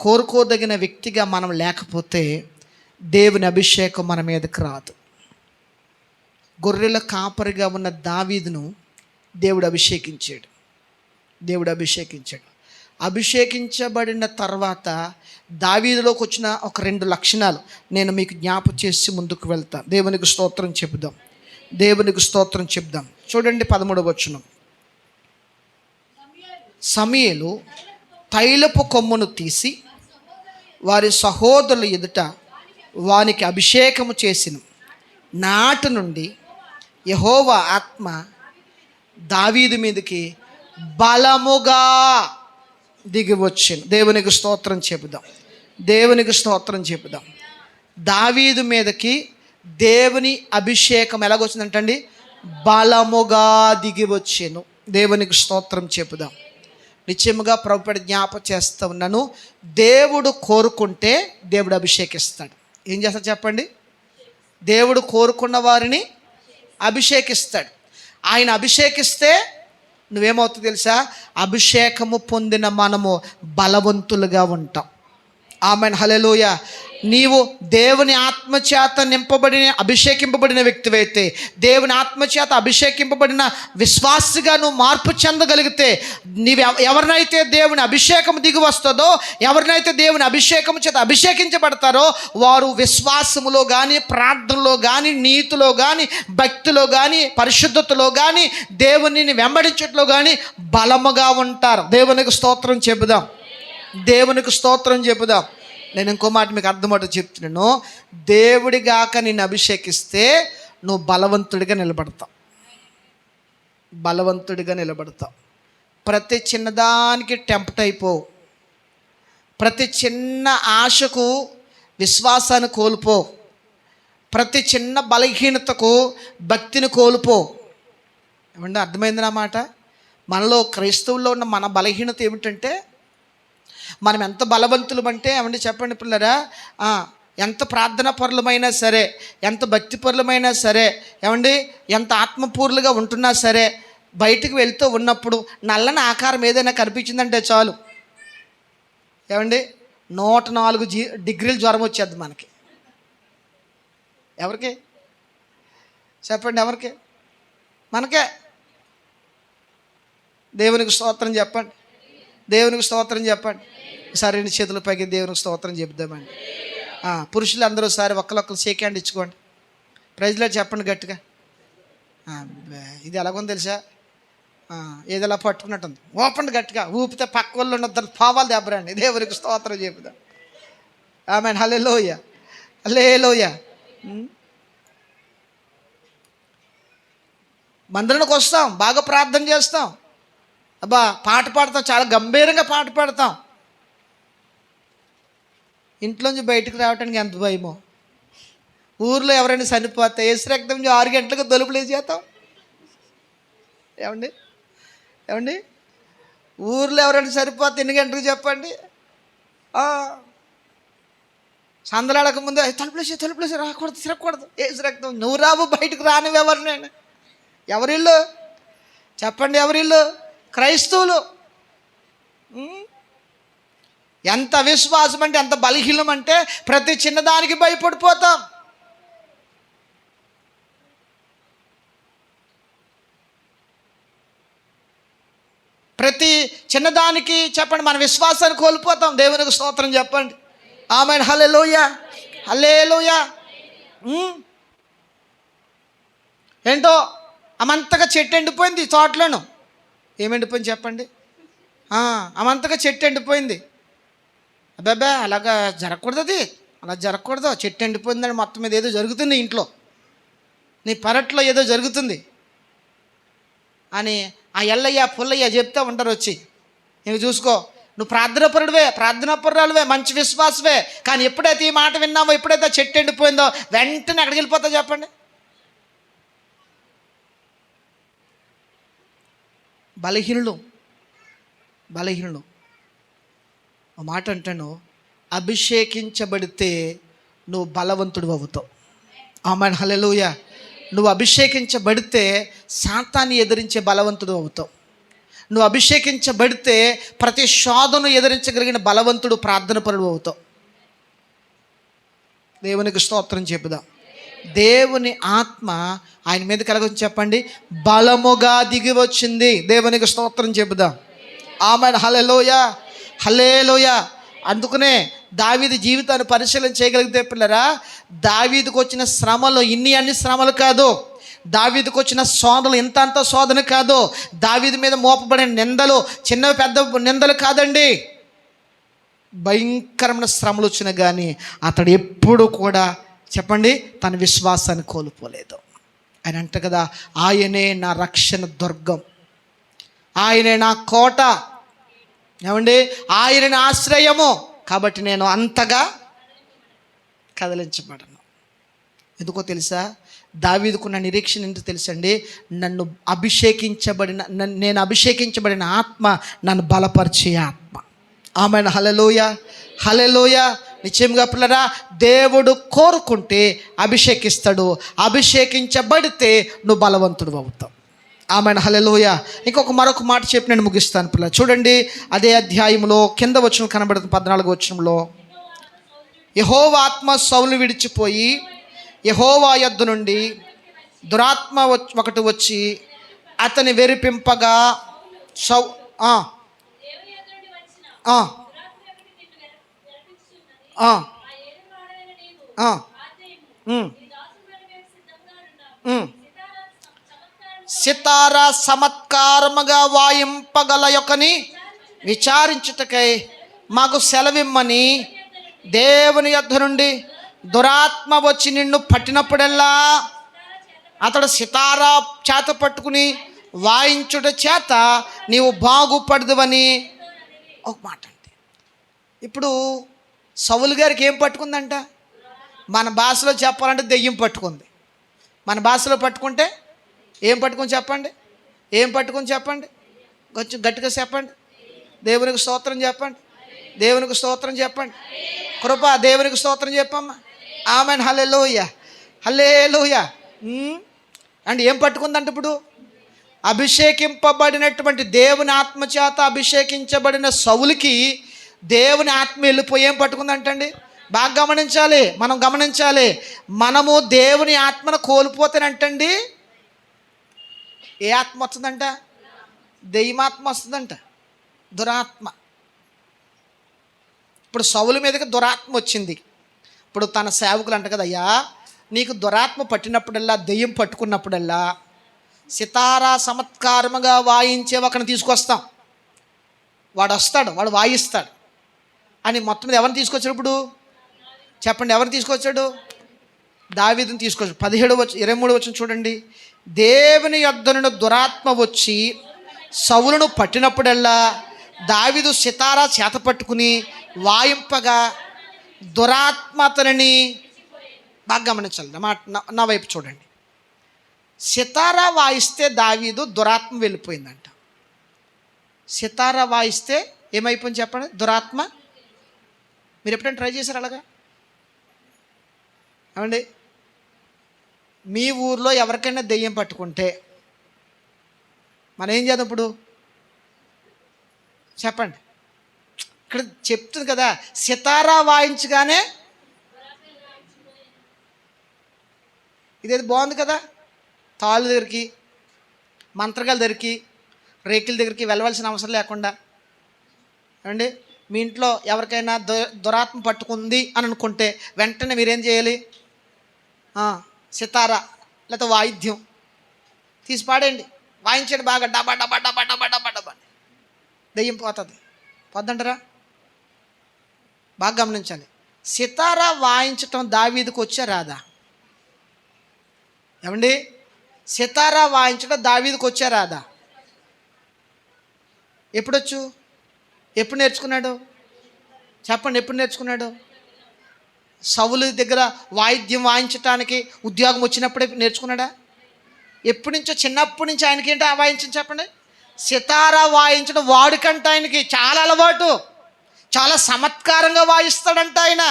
కోరుకోదగిన వ్యక్తిగా మనం లేకపోతే దేవుని అభిషేకం మన మీదకి రాదు. గొర్రెల కాపరిగా ఉన్న దావీదును దేవుడు అభిషేకించాడు. అభిషేకించబడిన తర్వాత దావీదులోకి వచ్చిన ఒక 2 లక్షణాలు నేను మీకు జ్ఞాపకం చేసి ముందుకు వెళ్తాను. దేవునికి స్తోత్రం చెబుదాం. చూడండి 13వ వచనం. సమూయేలు తైలపు కొమ్మును తీసి వారి సహోదరుల ఎదుట వానికి అభిషేకము చేసిన నాటి నుండి యెహోవా ఆత్మ దావీదు మీదకి బలముగా దిగి వచ్చింది. దేవునికి స్తోత్రం చెబుదాం, దేవునికి స్తోత్రం చెబుదాం. దావీదు మీదకి దేవుని అభిషేకం ఎలాగొచ్చిందంటండి? బలముగా దిగి వచ్చాను. దేవునికి స్తోత్రం చెబుదాం. నిత్యముగా ప్రభుపేట జ్ఞాపకం చేస్తూ ఉన్నాను. దేవుడు కోరుకుంటే దేవుడు అభిషేకిస్తాడు. ఏం చేస్తాడు చెప్పండి? దేవుడు కోరుకున్న వారిని అభిషేకిస్తాడు. ఆయన అభిషేకిస్తే నువ్వేమవుతుందో తెలుసా? అభిషేకము పొందిన మనము బలవంతులుగా ఉంటాం. ఆమెన్, హల్లెలూయా. నీవు దేవుని ఆత్మచేత నింపబడిన అభిషేకింపబడిన వ్యక్తివైతే, దేవుని ఆత్మచేత అభిషేకింపబడిన విశ్వాసిగా నువ్వు మార్పు చెందగలిగితే, నీవు ఎవరినైతే దేవుని అభిషేకం దిగి వస్తుందో, ఎవరినైతే దేవుని అభిషేకం చేత అభిషేకించబడతారో వారు విశ్వాసములో కానీ, ప్రార్థనలో కానీ, నీతిలో కానీ, భక్తిలో కానీ, పరిశుద్ధతలో కానీ, దేవునిని వెంబడించట్లో కానీ బలముగా ఉంటారు. దేవునికి స్తోత్రం చెబుదాం, దేవునికి స్తోత్రం చెబుదాం. నేను ఇంకో మాట మీకు అర్థమవుతుంది చెప్తున్నాను. దేవుడిగాక నిన్ను అభిషేకిస్తే నువ్వు బలవంతుడిగా నిలబడతావు, బలవంతుడిగా నిలబడతావు. ప్రతి చిన్నదానికి టెంప్ట్ అయిపోవు, ప్రతి చిన్న ఆశకు విశ్వాసాన్ని కోల్పో, ప్రతి చిన్న బలహీనతకు భక్తిని కోల్పో. ఏమంటే అర్థమైంది నా మాట? మనలో క్రైస్తవుల్లో ఉన్న మన బలహీనత ఏమిటంటే, మనం ఎంత బలవంతులం అంటే, ఏమండి చెప్పండి పిల్లరా, ఎంత ప్రార్థన పరులమైనా సరే, ఎంత భక్తి పరులమైనా సరే, ఏమండి ఎంత ఆత్మపూర్లుగా ఉంటున్నా సరే, బయటికి వెళ్తూ ఉన్నప్పుడు నల్లని ఆకారం ఏదైనా కనిపించిందంటే చాలు, ఏమండి 104 డిగ్రీల జ్వరం వచ్చేది మనకి. ఎవరికి చెప్పండి? ఎవరికి? మనకే. దేవునికి స్తోత్రం చెప్పండి, దేవునికి స్తోత్రం చెప్పండి. సరే, రెండు చేతుల పైకి దేవునికి స్తోత్రం చెప్దామండి. పురుషులు అందరూ సరే ఒక్కరొక్కరు షేక్ హ్యాండ్ ఇచ్చుకోండి. ప్రైజ్లో చెప్పండి గట్టిగా. ఇది ఎలాగొంది తెలుసా? ఏది ఎలా పట్టుకున్నట్టుంది. ఓపండి గట్టిగా, ఊపితే పక్క వాళ్ళు ఉన్న పావాలు దెబ్బరండి. దేవునికి స్తోత్రం చెబుదాం. ఆమేన్, హల్లెలూయా, హల్లెలూయా. మందిరానికి వస్తాం, బాగా ప్రార్థన చేస్తాం, అబ్బా పాట పాడతాం, చాలా గంభీరంగా పాట పాడతాం. ఇంట్లోంచి బయటకు రావడానికి ఎంత భయమో. ఊర్లో ఎవరైనా చనిపోతే యేసు రక్తం 6 గంటలకు తలుపులు వేసేస్తాం. ఏమండి, ఏమండి ఊర్లో ఎవరైనా చనిపోతే ఎన్ని గంటలకు చెప్పండి? సందలాడక ముందు తలుపులేసి రాకూడదు, తిరగకూడదు, యేసు రక్తం. నువ్వు రావు, బయటకు రానివి ఎవరు? నేను ఎవరిల్లు చెప్పండి? ఎవరిల్లు? క్రైస్తవులు. ఎంత విశ్వాసం అంటే, ఎంత బలహీనం అంటే, ప్రతి చిన్నదానికి భయపడిపోతాం. ప్రతి చిన్నదానికి చెప్పండి మన విశ్వాసాన్ని కోల్పోతాం. దేవునికి స్తోత్రం చెప్పండి. ఆమేన్, హల్లెలూయా, హల్లెలూయా. ఏంటో అమంతగా చెట్టు ఎండిపోయింది తోటలోను. ఏమెండిపోయింది చెప్పండి? అమంతగా చెట్టు ఎండిపోయింది. అబ్బాబ్బా అలాగా జరగకూడదు, అది అలా జరగకూడదు. చెట్టు ఎండిపోయిందని మొత్తం మీద ఏదో జరుగుతుంది, ఇంట్లో నీ పెరట్లో ఏదో జరుగుతుంది అని ఆ ఎల్లయ్య పుల్లయ్య చెప్తూ ఉంటారు వచ్చి. నువ్వు చూసుకో, నువ్వు ప్రార్థనాపరురాలువే, మంచి విశ్వాసవే, కానీ ఎప్పుడైతే ఈ మాట విన్నావో, ఎప్పుడైతే చెట్టు ఎండిపోయిందో వెంటనే అక్కడికి వెళ్ళిపోతావు చెప్పండి. బలహీనులు, బలహీనులు. ఒక మాట అంటాను, అభిషేకించబడితే నువ్వు బలవంతుడు అవుతావు. ఆమేన్, హల్లెలూయా. నువ్వు అభిషేకించబడితే సాతాన్ని ఎదిరించే బలవంతుడు అవుతావు. నువ్వు అభిషేకించబడితే ప్రతి శోధను ఎదిరించగలిగిన బలవంతుడు, ప్రార్థనపరుడు అవుతావు. దేవునికి స్తోత్రం చెప్పుదాం. దేవుని ఆత్మ ఆయన మీద కలగొచ్చి చెప్పండి, బలముగా దిగి వచ్చింది. దేవునికి స్తోత్రం చెప్పుదాం. ఆమేన్, హల్లెలూయా, హల్లెలూయా. అందుకనే దావీదు జీవితాన్ని పరిశీలన చేయగలిగితే పిల్లరా, దావీదుకు వచ్చిన శ్రమలు అన్ని శ్రమలు కాదు. దావీదుకు వచ్చిన శోధనలు ఇంత అంత శోధన కాదు. దావీదు మీద మోపబడిన నిందలు చిన్న పెద్ద నిందలు కాదండి. భయంకరమైన శ్రమలు వచ్చినా కానీ అతడు ఎప్పుడు కూడా చెప్పండి తన విశ్వాసాన్ని కోల్పోలేదు. ఆయన అంట కదా, ఆయనే నా రక్షణ దుర్గం, ఆయనే నా కోట, ఏమండి ఆయన నా ఆశ్రయము, కాబట్టి నేను అంతగా కదిలించబడను. ఎందుకో తెలుసా? దావీదుకున్న నిరీక్షణ ఏంటో తెలుసండి? నేను అభిషేకించబడిన ఆత్మ నన్ను బలపరిచే ఆత్మ. ఆమెన్. హల్లెలూయా, హల్లెలూయా. నిశ్చయంగా పిల్లరా, దేవుడు కోరుకుంటే అభిషేకిస్తాడు, అభిషేకించబడితే నువ్వు బలవంతుడు అవుతావు. ఆమెన్. హల్లెలూయా. మరొక మాట చెప్పి నేను ముగిస్తాను పిల్ల. చూడండి, అదే అధ్యాయంలో కింద వచనం కనబడుతుంది, 14వ వచనంలో, యెహోవా ఆత్మ సౌలును విడిచిపోయి యెహోవా యొద్ద నుండి దురాత్మ ఒకటి వచ్చి అతని వెరిపింపగా సితార చమత్కారముగా వాయింపగల యొక్కని విచారించుటకై మాకు సెలవిమ్మని దేవుని యొద్ద నుండి దురాత్మ వచ్చి నిన్ను పట్టినప్పుడల్లా అతడు సితారా చేత పట్టుకుని వాయించుట చేత నీవు బాగుపడదువని ఒక మాట అంటే. ఇప్పుడు సౌలు గారికి ఏం పట్టుకుందంట? మన భాషలో చెప్పాలంటే దెయ్యం పట్టుకుంది. మన భాషలో పట్టుకుంటే ఏం పట్టుకుని చెప్పండి? ఏం పట్టుకుని చెప్పండి? కొంచెం గట్టిగా చెప్పండి. దేవునికి స్తోత్రం చెప్పండి. దేవునికి స్తోత్రం చెప్పండి. కృప దేవునికి స్తోత్రం చెప్పమ్మా. ఆమెన్. హల్లెలూయా, హల్లెలూయా. అంటే ఏం పట్టుకుందంటే ఇప్పుడు అభిషేకింపబడినటువంటి దేవుని ఆత్మచేత అభిషేకించబడిన సౌలుకి దేవుని ఆత్మ వెళ్ళిపోయి ఏం పట్టుకుందంటండి? బాగా గమనించాలి, మనం గమనించాలి. మనము దేవుని ఆత్మను కోల్పోతేనంటండి ఏ ఆత్మ వస్తుందంట? దెయ్యమాత్మ వస్తుందంట, దురాత్మ. ఇప్పుడు సౌలు మీదకి దురాత్మ వచ్చింది. ఇప్పుడు తన సేవకులు అంట కదా, అయ్యా నీకు దురాత్మ పట్టినప్పుడల్లా, దెయ్యం పట్టుకున్నప్పుడల్లా సితారా చమత్కారముగా వాయించే ఒకరిని తీసుకొస్తాం, వాడు వస్తాడు, వాడు వాయిస్తాడు అని మొత్తం మీద ఎవరిని తీసుకొచ్చినప్పుడు చెప్పండి? ఎవరిని తీసుకొచ్చాడు? దావీదుని తీసుకొచ్చాడు. 23 వచనం చూడండి. దేవుని యొద్ద నుండి దురాత్మ వచ్చి సౌలును పట్టినప్పుడల్లా దావీదు సితారా చేత పట్టుకుని వాయింపగా దురాత్మ అతనిని, బాగా గమనించాలి, నా వైపు చూడండి. సితారా వాయిస్తే దావీదు దురాత్మ వెళ్ళిపోయిందంట. సితారా వాయిస్తే ఏమైపోయింది చెప్పండి? దురాత్మ. మీరు ఎప్పుడైనా ట్రై చేశారు అలాగా? ఏమండి, మీ ఊర్లో ఎవరికైనా దెయ్యం పట్టుకుంటే మనం ఏం చేద్దాం ఇప్పుడు చెప్పండి? ఇక్కడ చెప్తుంది కదా, సితారా వాయించగానే ఇదేది బాగుంది కదా, తాళ్ళ దగ్గరికి, మంత్రగాల దగ్గరికి, రేకుల దగ్గరికి వెళ్ళవలసిన అవసరం లేకుండా. ఏమండి, మీ ఇంట్లో ఎవరికైనా దురాత్మ పట్టుకుంది అని అనుకుంటే వెంటనే మీరేం చేయాలి? సితారా లేకపోతే వాయిద్యం తీసి పాడండి, వాయించండి బాగా, డబా డబా డబా డబా డబా డబా, దెయ్యం పోతుంది. పోద్దంటారా? బాగా గమనించాలి. సితారా వాయించటం దావీదుకు వచ్చా రాదా? ఏమండి, సితారా వాయించడం దావీదుకు వచ్చా రాదా? ఎప్పుడొచ్చు? ఎప్పుడు నేర్చుకున్నాడు చెప్పండి? ఎప్పుడు నేర్చుకున్నాడు? సౌలు దగ్గర వాయిద్యం వాయించటానికి ఉద్యోగం వచ్చినప్పుడే నేర్చుకున్నాడా? ఎప్పటి నుంచో, చిన్నప్పటి నుంచి ఆయనకి ఏంటో ఆ వాయించని చెప్పండి? సితారా వాయించడం వాడికంట ఆయనకి చాలా అలవాటు, చాలా చమత్కారంగా వాయిస్తాడంట ఆయన.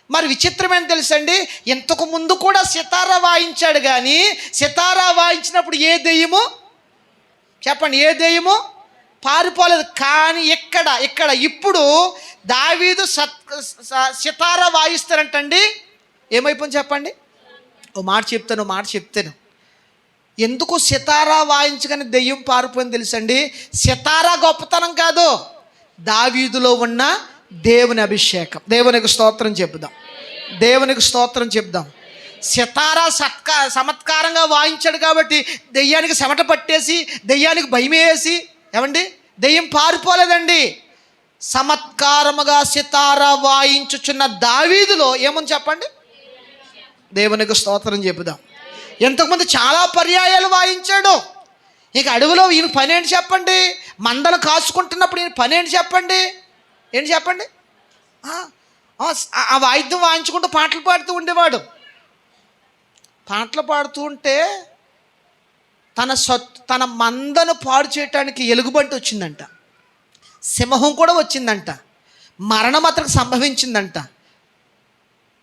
మరి విచిత్రమేం తెలుసండి, ఇంతకు ముందు కూడా సితారా వాయించాడు, కానీ సితారా వాయించినప్పుడు ఏ దెయ్యము చెప్పండి? ఏ దెయ్యము పారిపోలేదు. కానీ ఇక్కడ ఇప్పుడు దావీదు సితారా వాయిస్తారంటండి, ఏమైపోయింది చెప్పండి? ఓ మాట చెప్తాను. ఎందుకు సితారా వాయించగానే దెయ్యం పారిపోయింది తెలుసండి? సితారా గొప్పతనం కాదు, దావీదులో ఉన్న దేవుని అభిషేకం. దేవునికి స్తోత్రం చెప్దాం, దేవునికి స్తోత్రం చెప్దాం. సితారా చమత్కారంగా వాయించాడు కాబట్టి దెయ్యానికి చెమట పట్టేసి దెయ్యానికి భయమేసి ఏమండి దెయ్యం పారిపోలేదండి. చమత్కారముగా సితారా వాయించుచున్న దావీదులో ఏముంది చెప్పండి? దేవునికి స్తోత్రం చెబుదాం. ఇంతకుముందు చాలా పర్యాయాలు వాయించాడు. ఇక అడవిలో ఈయన పని ఏంటి చెప్పండి? మందలు కాచుకుంటున్నప్పుడు ఈయన పని ఏంటి చెప్పండి? ఏంటి చెప్పండి? ఆ వాయిద్యం వాయించుకుంటూ పాటలు పాడుతూ ఉండేవాడు. పాటలు పాడుతూ ఉంటే తన మందను పాడు చేయటానికి ఎలుగుబంటి వచ్చిందంట, సింహం కూడా వచ్చిందంట, మరణం అతనికి సంభవించిందంట.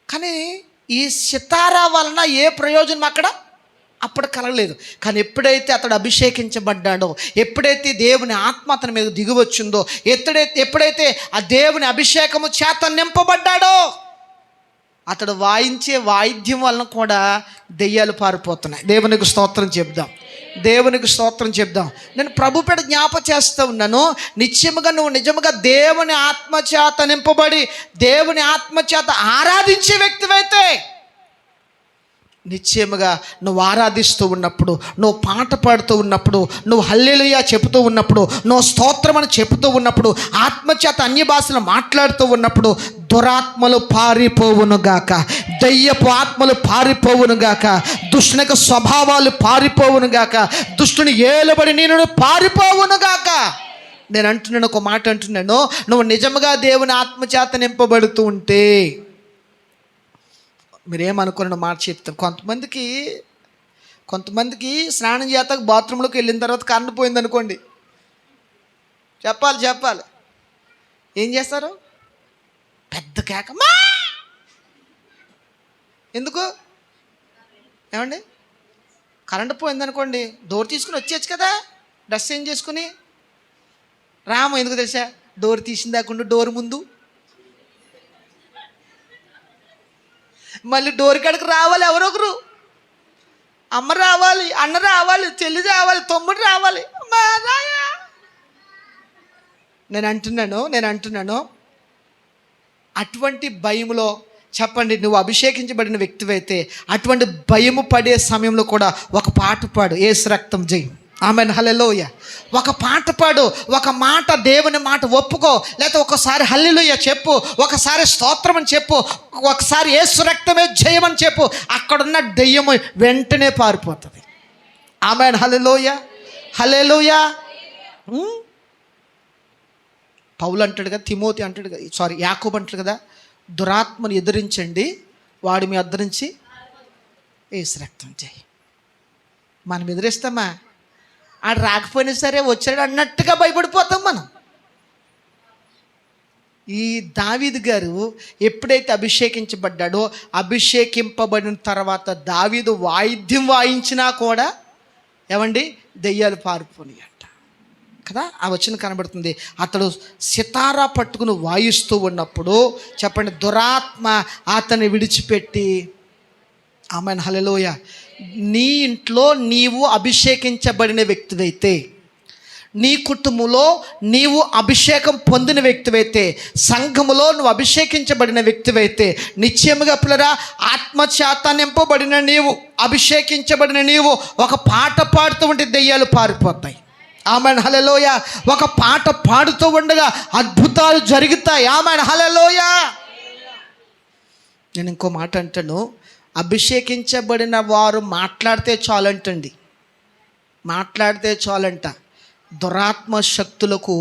కానీ ఈ సితారా వలన ఏ ప్రయోజనం అప్పుడు కలగలేదు. కానీ ఎప్పుడైతే అతడు అభిషేకించబడ్డాడో, ఎప్పుడైతే దేవుని ఆత్మ అతని మీద దిగివచ్చిందో, ఎప్పుడైతే ఆ దేవుని అభిషేకము చేత నింపబడ్డాడో, అతడు వాయించే వాయిద్యం వలన కూడా దెయ్యాలు పారిపోతున్నాయి. దేవునికి స్తోత్రం చెప్దాం. దేవునికి స్తోత్రం చెప్దాం. నేను ప్రభుపేట జ్ఞాపకం చేస్తూ ఉన్నాను. నువ్వు నిజముగా దేవుని ఆత్మచేత నింపబడి దేవుని ఆత్మచేత ఆరాధించే వ్యక్తివైతే, నిశ్చయముగా నువ్వు ఆరాధిస్తూ ఉన్నప్పుడు, నువ్వు పాట పాడుతూ ఉన్నప్పుడు, నువ్వు హల్లెలూయా చెబుతూ ఉన్నప్పుడు, నువ్వు స్తోత్రం అని చెబుతూ ఉన్నప్పుడు, ఆత్మచేత అన్య భాషలు మాట్లాడుతూ ఉన్నప్పుడు దురాత్మలు పారిపోవునుగాక, దయ్యపు ఆత్మలు పారిపోవునుగాక, దుష్టునిక స్వభావాలు పారిపోవునుగాక, దుష్టుని ఏలుబడి నేను పారిపోవునుగాక. నేను అంటున్నాను, ఒక మాట అంటున్నాను, నువ్వు నిజముగా దేవుని ఆత్మచేత నింపబడుతూ ఉంటే, మీరేమనుకున్న మాట చెప్తాను. కొంతమందికి స్నానం చేస్తాక బాత్రూంలోకి వెళ్ళిన తర్వాత కరెంట్ పోయింది అనుకోండి, చెప్పాలి ఏం చేస్తారు? పెద్ద కేకమ్మా. ఎందుకు? ఏమండి, కరెంట్ పోయింది అనుకోండి, డోర్ తీసుకుని వచ్చేయచ్చు కదా, డ్రెస్ చేంజ్ చేసుకుని. రాము ఎందుకు తెలుసా? డోర్ తీసిన దాకుండా డోర్ ముందు మళ్ళీ డోర్ కాడికి రావాలి, ఎవరొకరు, అమ్మ రావాలి, అన్న రావాలి, చెల్లి రావాలి, తమ్ముడు రావాలి. నేను అంటున్నాను అటువంటి భయములో చెప్పండి, నువ్వు అభిషేకించబడిన వ్యక్తివైతే అటువంటి భయము పడే సమయంలో కూడా ఒక పాట పాడు, యేసు రక్తం జై, ఆమెన్, హల్లెలూయా. ఒక పాట పాడు, ఒక మాట, దేవుని మాట ఒప్పుకో, లేకపోతే ఒకసారి హల్లెలూయా చెప్పు, ఒకసారి స్తోత్రం అని చెప్పు, ఒకసారి యేసు రక్తమే జయమని చెప్పు. అక్కడున్న దెయ్యము వెంటనే పారిపోతుంది. ఆమెన్, హల్లెలూయా, హల్లెలూయా. పౌలు అంటాడు కదా, తిమోతి అంటాడు కదా, యాకోబు అంటాడు కదా, దురాత్మను ఎదిరించండి, వాడి మీ వద్ద నుంచి యేసు రక్తం జై. మనం ఎదిరిస్తామా? ఆడు రాకపోయినా సరే వచ్చాడు అన్నట్టుగా భయపడిపోతాం మనం. ఈ దావీదు గారు ఎప్పుడైతే అభిషేకించబడ్డాడో, అభిషేకింపబడిన తర్వాత దావీదు వాయిద్యం వాయించినా కూడా ఏమండి దెయ్యాలు పారిపోని అంట కదా. ఆ వచనం కనబడుతుంది. అతడు సితారా పట్టుకుని వాయిస్తూ ఉన్నప్పుడు చెప్పండి, దురాత్మ అతన్ని విడిచిపెట్టి, ఆమెన్, హల్లెలూయా. నీ ఇంట్లో నీవు అభిషేకించబడిన వ్యక్తివైతే, నీ కుటుంబంలో నీవు అభిషేకం పొందిన వ్యక్తివైతే, సంఘములో నువ్వు అభిషేకించబడిన వ్యక్తివైతే, నిశ్చయముగా పిల్లరా, ఆత్మచేత నింపబడిన నీవు, అభిషేకించబడిన నీవు ఒక పాట పాడుతూ ఉంటే దెయ్యాలు పారిపోతాయి. ఆమెన్, హల్లెలూయా. ఒక పాట పాడుతూ ఉండగా అద్భుతాలు జరుగుతాయి. ఆమెన్, హల్లెలూయా. నేను ఇంకో మాట అంటాను, అభిషేకించబడిన వారు మాట్లాడితే చాలంట దురాత్మ శక్తులకు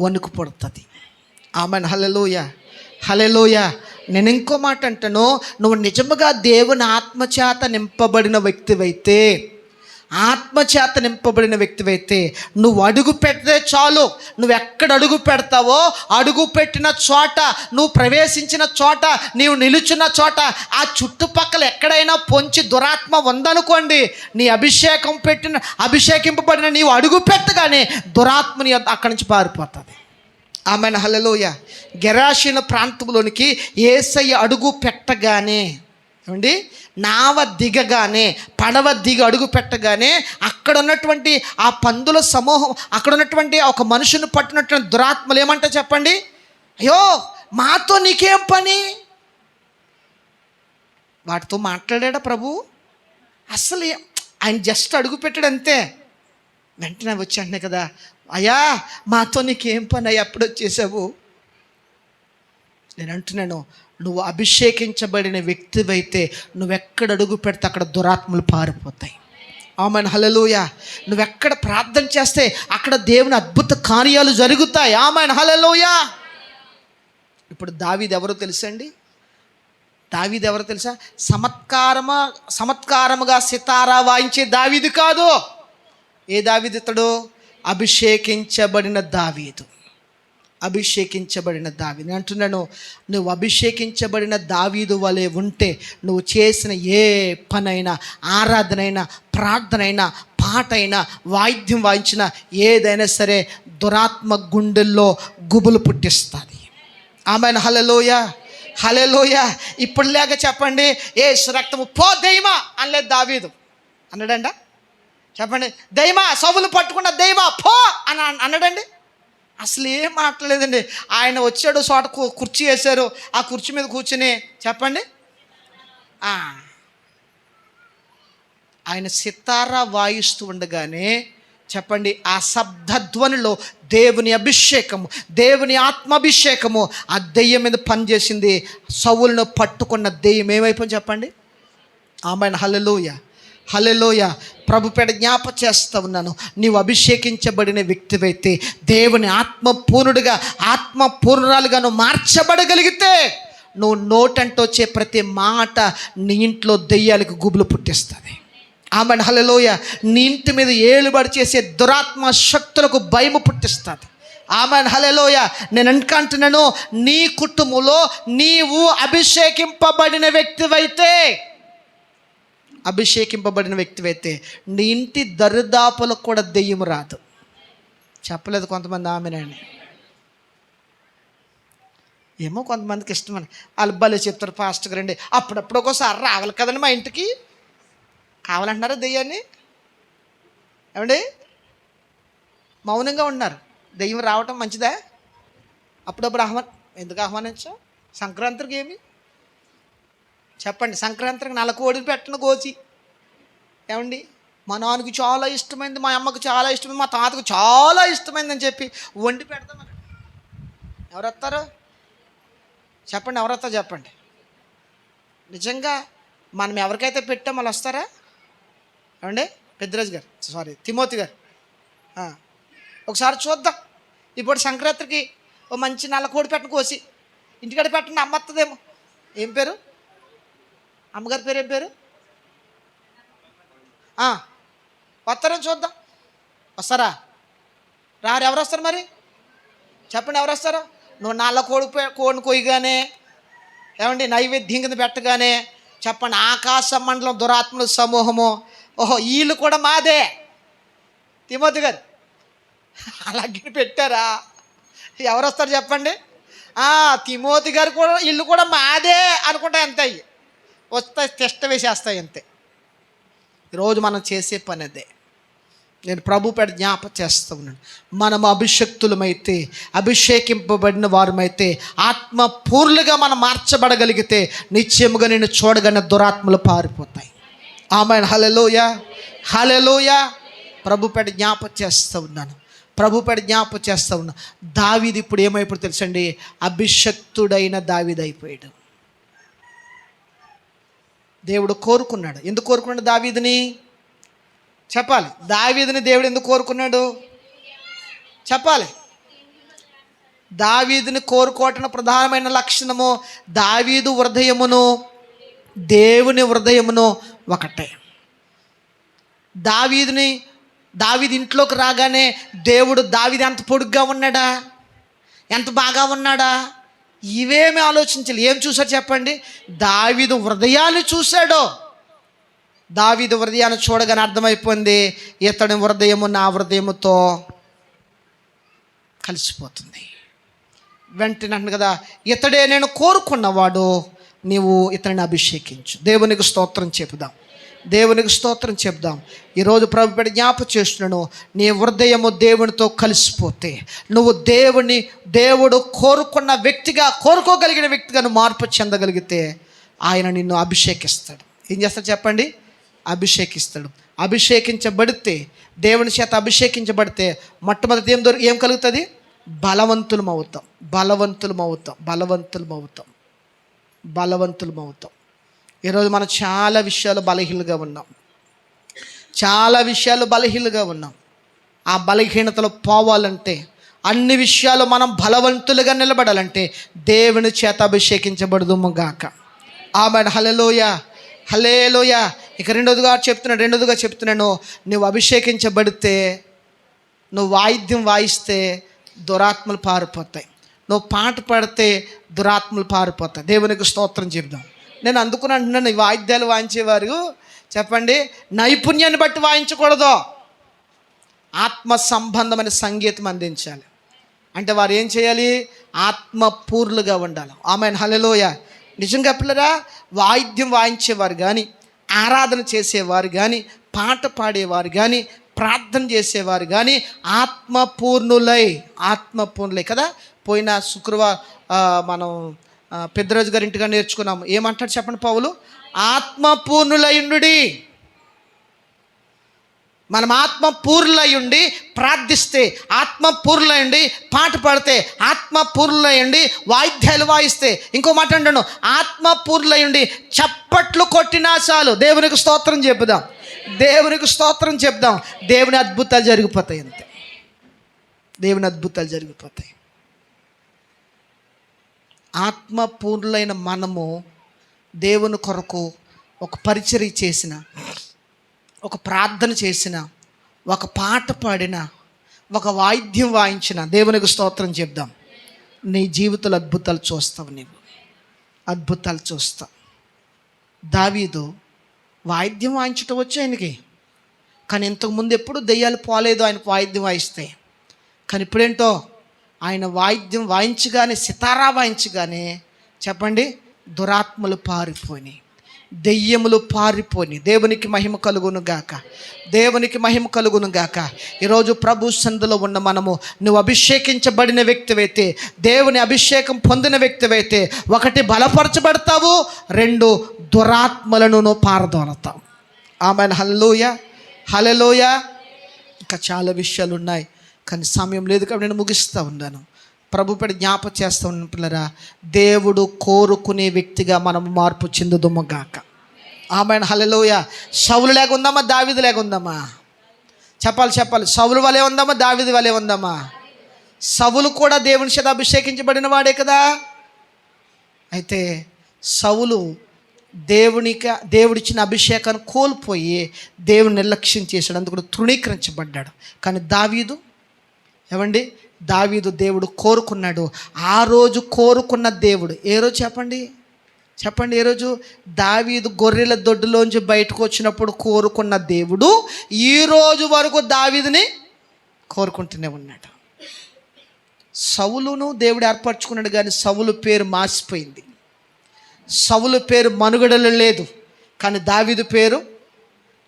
వణుకు పడుతుంది. ఆమెన్, హల్లెలూయా, హల్లెలూయా. నేను ఇంకో మాట అంటాను, నువ్వు నిజముగా దేవుని ఆత్మచేత నింపబడిన వ్యక్తివైతే నువ్వు అడుగు పెడితే చాలు. నువ్వు ఎక్కడ అడుగు పెడతావో అడుగు పెట్టిన చోట, నువ్వు ప్రవేశించిన చోట, నీవు నిలుచున్న చోట, ఆ చుట్టుపక్కల ఎక్కడైనా పొంచి దురాత్మ ఉందనుకోండి, నీ అభిషేకింపబడిన నీవు అడుగు పెట్టగానే దురాత్మని అక్కడి నుంచి పారిపోతుంది. ఆమెన్, హల్లెలూయా. గెరాషీన ప్రాంతంలోనికి యేసయ్య అడుగు పెట్టగానే, ఏమండి, నావ దిగగానే, పడవ దిగి అడుగు పెట్టగానే అక్కడ ఉన్నటువంటి ఆ పందుల సమూహం, అక్కడ ఉన్నటువంటి ఒక మనుషుని పట్టినటువంటి దురాత్మలు ఏమంటా చెప్పండి, అయ్యో మాతో నీకేం పని, వాటితో మాట్లాడా ప్రభు? అసలు ఆయన జస్ట్ అడుగు పెట్టాడు అంతే. వెంటనే వచ్చి అంటున్నా కదా, అయ్యా మాతో నీకేం పని అయ్యా, ఎప్పుడు వచ్చేసావు? నేను అంటున్నాను, నువ్వు అభిషేకించబడిన వ్యక్తివైతే నువ్వెక్కడ అడుగు పెడితే అక్కడ దురాత్మలు పారిపోతాయి. ఆమెన్, హల్లెలూయా. నువ్వెక్కడ ప్రార్థన చేస్తే అక్కడ దేవుని అద్భుత కార్యాలు జరుగుతాయి. ఆమెన్, హల్లెలూయా. ఇప్పుడు దావీదు ఎవరో తెలుసండి? దావీదు ఎవరో తెలుసా? సమత్కారముగా సితారా వాయించే దావీదు కాదు. ఏ దావీదు ఇతడు? అభిషేకించబడిన దావీదు. అభిషేకించబడిన దావీదు. నేను అంటున్నాను, నువ్వు అభిషేకించబడిన దావీదు వలె ఉంటే నువ్వు చేసిన ఏ పనైనా, ఆరాధనైనా, ప్రార్థనైనా, పాటైనా, వాయిద్యం వాయించినా, ఏదైనా సరే దురాత్మ గుండెల్లో గుబులు పుట్టిస్తుంది. ఆమెన్, హల్లెలూయా, హల్లెలూయా. ఇప్పుడు లేక చెప్పండి, యేసు రక్తము పో దెయ్యమా అనలేదు దావీదు. అన్నాడంట? చెప్పండి, దెయ్యమా, సౌలు పట్టుకున్న దెయ్యమా పో అని అన్నాడండి? అసలు ఏం మాట్లాడలేదండి. ఆయన వచ్చాడు, చోట కుర్చీ వేశారు, ఆ కుర్చీ మీద కూర్చుని చెప్పండి, ఆయన సితారా వాయిస్తూ ఉండగానే చెప్పండి, ఆ శబ్దధ్వనిలో దేవుని అభిషేకము, దేవుని ఆత్మాభిషేకము ఆ దెయ్యం మీద పనిచేసింది. సౌలును పట్టుకున్న దెయ్యం ఏమైపోయింది చెప్పండి? ఆమెన్, హల్లెలూయా, హల్లెలూయా. ప్రభుపేట జ్ఞాపకం చేస్తూ ఉన్నాను, నీవు అభిషేకించబడిన వ్యక్తివైతే, దేవుని ఆత్మపూర్ణుడిగా, ఆత్మపూర్ణురాలుగా నువ్వు మార్చబడగలిగితే, నువ్వు నోటంటూ వచ్చే ప్రతి మాట నీ ఇంట్లో దెయ్యాలకు గుబులు పుట్టిస్తుంది. ఆమెన్, హల్లెలూయా. నీ ఇంటి మీద ఏలుబడి చేసే దురాత్మ శక్తులకు భయము పుట్టిస్తుంది. ఆమెన్, హల్లెలూయా. నేను అనుకుంటున్నాను, నీ కుటుంబంలో నీవు అభిషేకింపబడిన వ్యక్తివైతే నీ ఇంటి దరిదాపులకు కూడా దెయ్యం రాదు. చెప్పలేదు కొంతమంది ఆమెనని. ఏమో కొంతమందికి ఇష్టమని వాళ్ళు భలే చెప్తారు, పాస్టర్ గారండి అప్పుడప్పుడు ఒకసారి రావాలి కదండి మా ఇంటికి. కావాలంటున్నారా దెయ్యాన్ని? ఏమండి, మౌనంగా ఉన్నారు. దెయ్యం రావటం మంచిదా? అప్పుడప్పుడు ఎందుకు ఆహ్వానించాం? సంక్రాంతికి ఏమి చెప్పండి? సంక్రాంతికి 4 కోడిని పెట్టను కోచి. ఏమండి, మా నాన్నకి చాలా ఇష్టమైంది, మా అమ్మకు చాలా ఇష్టమైంది, మా తాతకు చాలా ఇష్టమైందని చెప్పి వండి పెడతాం. ఎవరు వస్తారు చెప్పండి? ఎవరు వస్తారు చెప్పండి? నిజంగా మనం ఎవరికైతే పెట్టాం వాళ్ళు వస్తారా? ఏమండి, పెద్దరాజు గారు, తిమోతి గారు, ఒకసారి చూద్దాం. ఇప్పుడు సంక్రాంతికి ఓ మంచి 4 కోడి పెట్టను కోసి ఇంటికాడ పెట్టండి, అమ్మ వస్తుందేమో. ఏం పేరు? అమ్మగారి పేరు ఏం పేరు? వస్తారని చూద్దాం. వస్తారా? రారు. ఎవరు వస్తారు మరి చెప్పండి? ఎవరు వస్తారు? నువ్వు 4 కోడిని కొయ్యగానే, ఏమండి, నైవేద్యం కింద పెట్టగానే చెప్పండి, ఆకాశ మండలం దురాత్మల సమూహము, ఓహో వీళ్ళు కూడా మాదే. తిమోతి గారు అలాగే పెట్టారా? ఎవరు వస్తారు చెప్పండి? తిమోతి గారు కూడా, ఇల్లు కూడా మాదే అనుకుంటా. ఎంత అయ్యి వస్తాయి, టెస్ట్ వేసేస్తాయి అంతే. ఈరోజు మనం చేసే పని అదే. నేను ప్రభుపేట జ్ఞాపకం చేస్తూ ఉన్నాను, మనం అభిషక్తులమైతే, అభిషేకింపబడిన వారమైతే, ఆత్మపూర్ణులుగా మనం మార్చబడగలిగితే నిశ్చయముగా నేను చూడగానే దురాత్మలు పారిపోతాయి. ఆమెన్, హల్లెలూయా, హల్లెలూయా. ప్రభుపేట జ్ఞాపకం చేస్తూ ఉన్నాను, దావీదు ఇప్పుడు ఏమైపోయి తెలుసండి? అభిషక్తుడైన దావీదు అయిపోయాడు. దేవుడు కోరుకున్నాడు. ఎందుకు కోరుకున్నాడు దావీదుని? చెప్పాలి. దావీదుని దేవుడు ఎందుకు కోరుకున్నాడు? చెప్పాలి. దావీదుని కోరుకోవటం ప్రధానమైన లక్షణము, దావీదు హృదయమును దేవుని హృదయమును ఒకటే. దావీదు ఇంట్లోకి రాగానే దేవుడు దావీదు ఎంత పొడుగ్గా ఉన్నాడా, ఎంత బాగా ఉన్నాడా, ఇవేమి ఆలోచించాలి. ఏం చూశాడు చెప్పండి? దావీదు హృదయాన్ని చూశాడు. దావీదు హృదయాన్ని చూడగానే అర్థమైపోయింది, ఇతడి హృదయము నా హృదయముతో కలిసిపోతుంది. వెంటనే అంటుంది కదా, ఇతడే నేను కోరుకున్నవాడు, నీవు ఇతడిని అభిషేకించు. దేవునికి స్తోత్రం చెప్దాం. ఈరోజు ప్రభుపేట జ్ఞాపకం చేస్తున్నాను, నీ హృదయము దేవునితో కలిసిపోతే, నువ్వు దేవుడు కోరుకున్న వ్యక్తిగా, కోరుకోగలిగిన వ్యక్తిగా నువ్వు మార్పు చెందగలిగితే, ఆయన నిన్ను అభిషేకిస్తాడు. ఏం చేస్తాడు చెప్పండి? అభిషేకిస్తాడు. అభిషేకించబడితే, దేవుని చేత అభిషేకించబడితే మొట్టమొదటి ఏం కలుగుతుంది? బలవంతులం అవుతాం. ఈరోజు మనం చాలా విషయాలు బలహీనగా ఉన్నాం. ఆ బలహీనతలో పోవాలంటే, అన్ని విషయాలు మనం బలవంతులుగా నిలబడాలంటే దేవుని చేత అభిషేకించబడదుము గాక. ఆమేన్. హల్లెలూయా. ఇక రెండోదిగా చెప్తున్నాను, నువ్వు అభిషేకించబడితే, నువ్వు వాయిద్యం వాయిస్తే దురాత్మలు పారిపోతాయి. నువ్వు పాట పాడితే దురాత్మలు పారిపోతాయి. దేవునికి స్తోత్రం చెప్దాం. నేను అందుకుని అంటున్నాను, ఈ వాయిద్యాలు వాయించేవారు చెప్పండి, నైపుణ్యాన్ని బట్టి వాయించకూడదు, ఆత్మ సంబంధమైన సంగీతం అందించాలి. అంటే వారు ఏం చేయాలి? ఆత్మపూర్లుగా ఉండాలి. ఆమేన్. హల్లెలూయా. నిజంగా పిల్లరా, వాయిద్యం వాయించేవారు కానీ, ఆరాధన చేసేవారు కానీ, పాట పాడేవారు కానీ, ప్రార్థన చేసేవారు కానీ ఆత్మపూర్ణులై కదా. పోయిన శుక్రవారం మనం పెద్దరాజు గారి ఇంటిగా నేర్చుకున్నాము. ఏమంటాడు చెప్పండి పౌలు? ఆత్మపూర్ణులయుండుడి. మనం ఆత్మపూర్ణులయుండి ప్రార్థిస్తే, ఆత్మపూర్ణులయుండి పాట పాడితే, ఆత్మపూర్ణులయుండి వాయిద్యాలు వాయిస్తే, ఇంకో మాట అంటాను, ఆత్మపూర్ణులయుండి చప్పట్లు కొట్టినా చాలు. దేవునికి స్తోత్రం చెప్దాం. దేవుని అద్భుతాలు జరిగిపోతాయి. అంతే, దేవుని అద్భుతాలు జరిగిపోతాయి. ఆత్మపూర్ణులైన మనము దేవుని కొరకు ఒక పరిచర్య చేసిన, ఒక ప్రార్థన చేసిన, ఒక పాట పాడిన, ఒక వాయిద్యం వాయించిన, దేవునికి స్తోత్రం చెప్దాం. నీ జీవితంలో అద్భుతాలు చూస్తావు. నీవు అద్భుతాలు చూస్తావు. దావీదు వాయిద్యం వాయించటం వచ్చు ఆయనకి, కానీ ఇంతకుముందు ఎప్పుడు దెయ్యాలు పోలేదు ఆయన వాయిద్యం వాయిస్తే. కానీ ఇప్పుడేంటో, ఆయన వాయిద్యం వాయించగానే, సితారా వాయించగానే చెప్పండి, దురాత్మలు పారిపోయి, దెయ్యములు పారిపోయి. దేవునికి మహిమ కలుగును గాక. ఈరోజు ప్రభు సన్నిధిలో ఉన్న మనము, నువ్వు అభిషేకించబడిన వ్యక్తివైతే, దేవుని అభిషేకం పొందిన వ్యక్తివైతే, ఒకటి బలపరచబడతావు, రెండు దురాత్మలను నువ్వు పారదోలతావు. ఆమేన్. హల్లెలూయా. ఇంకా చాలా విషయాలు ఉన్నాయి, కానీ సమయం లేదు కాబట్టి నేను ముగిస్తూ ఉన్నాను. ప్రభు పడి జ్ఞాపకం చేస్తూ ఉన్న పిల్లరా, దేవుడు కోరుకునే వ్యక్తిగా మనం మార్పు చెందుదుము గాక. ఆమేన్. హల్లెలూయా. సౌలు లేక ఉందామా? దావీదు లేక ఉందామా? చెప్పాలి. సౌలు వలె ఉందామా? దావీదు వలె ఉందామా? సౌలు కూడా దేవుని చేత అభిషేకించబడిన వాడే కదా. అయితే సౌలు దేవుడిచ్చిన అభిషేకాన్ని కోల్పోయి దేవుని నిర్లక్ష్యం చేశాడు, అందుకు తృణీకరించబడ్డాడు. కానీ దావీదు దేవుడు కోరుకున్నాడు. ఆ రోజు కోరుకున్న దేవుడు ఏ రోజు చెప్పండి? ఏ రోజు? దావీదు గొర్రెల దొడ్డులోంచి బయటకు వచ్చినప్పుడు కోరుకున్న దేవుడు ఈ రోజు వరకు దావీదుని కోరుకుంటూనే ఉన్నాడు. సౌలును దేవుడు ఏర్పరచుకున్నాడు, కానీ సౌలు పేరు మాసిపోయింది. సౌలు పేరు మనుగడలో లేదు. కానీ దావీదు పేరు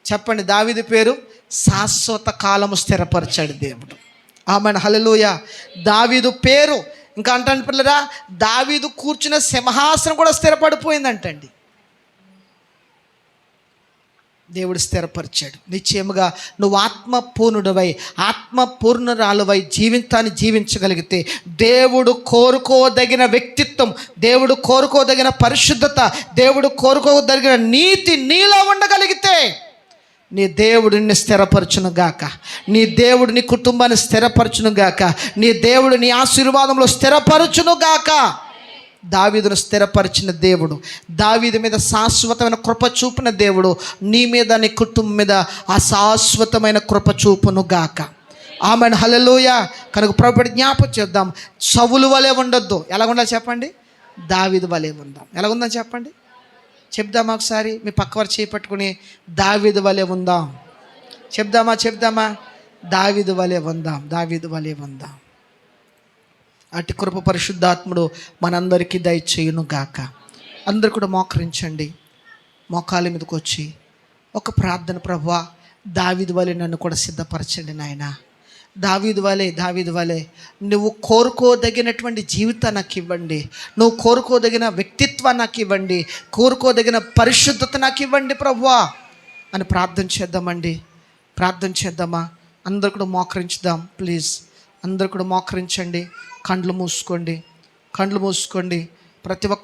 చెప్పండి, దావీదు పేరు శాశ్వత కాలము స్థిరపరిచాడు దేవుడు. ఆమేన్. హల్లెలూయా. దావీదు పేరు ఇంకా అంటాను పిల్లరా, దావీదు కూర్చున్న సింహాసనం కూడా స్థిరపడిపోయిందంటండి. దేవుడు స్థిరపరిచాడు. నిశ్చయముగా నువ్వు ఆత్మపూర్ణుడివై, ఆత్మపూర్ణురాలువై జీవించగలిగితే, దేవుడు కోరుకోదగిన వ్యక్తిత్వం, దేవుడు కోరుకోదగిన పరిశుద్ధత, దేవుడు కోరుకోదగిన నీతి నీలో ఉండగలిగితే, నీ దేవుడు నిన్ను స్థిరపరచును గాక. నీ దేవుడు నీ కుటుంబాన్ని స్థిరపరచును గాక. నీ దేవుడు నీ ఆశీర్వాదంలో స్థిరపరచును గాక. దావీదును స్థిరపరిచిన దేవుడు, దావీదు మీద శాశ్వతమైన కృప చూపిన దేవుడు, నీ మీద, నీ కుటుంబం మీద ఆ శాశ్వతమైన కృప చూపును గాక. ఆమేన్. హల్లెలూయా. కనుక ప్రభువుని జ్ఞాపకం చేద్దాం. సౌలు వలె ఉండొద్దు. ఎలా ఉండాలి చెప్పండి? దావీదు వలె ఉందాం. ఎలా ఉందని చెప్పండి? చెప్దామా ఒకసారి? మీ పక్కవారు చేపట్టుకుని దావీదు వలె ఉందాం. చెప్దామా? దావీదు వలె ఉందాం. అటు కృప పరిశుద్ధాత్ముడు మనందరికీ దయచేయును గాక. అందరూ కూడా మోకరించండి. మోకాళ్ళ మీదకి వచ్చి ఒక ప్రార్థన, ప్రభువా దావీదు వలె నన్ను కూడా సిద్ధపరచండి నాయన. దావీదు వలే నువ్వు కోరుకోదగినటువంటి జీవితాన్ని నాకు ఇవ్వండి, నువ్వు కోరుకోదగిన వ్యక్తిత్వాన్ని నాకు ఇవ్వండి, కోరుకోదగిన పరిశుద్ధత నాకు ఇవ్వండి ప్రభువా అని ప్రార్థన చేద్దామండి. ప్రార్థన చేద్దామా? అందరు కూడా మోకరించుదాం ప్లీజ్. అందరు కూడా మోకరించండి, కళ్ళు మూసుకోండి. ప్రతి ఒక్క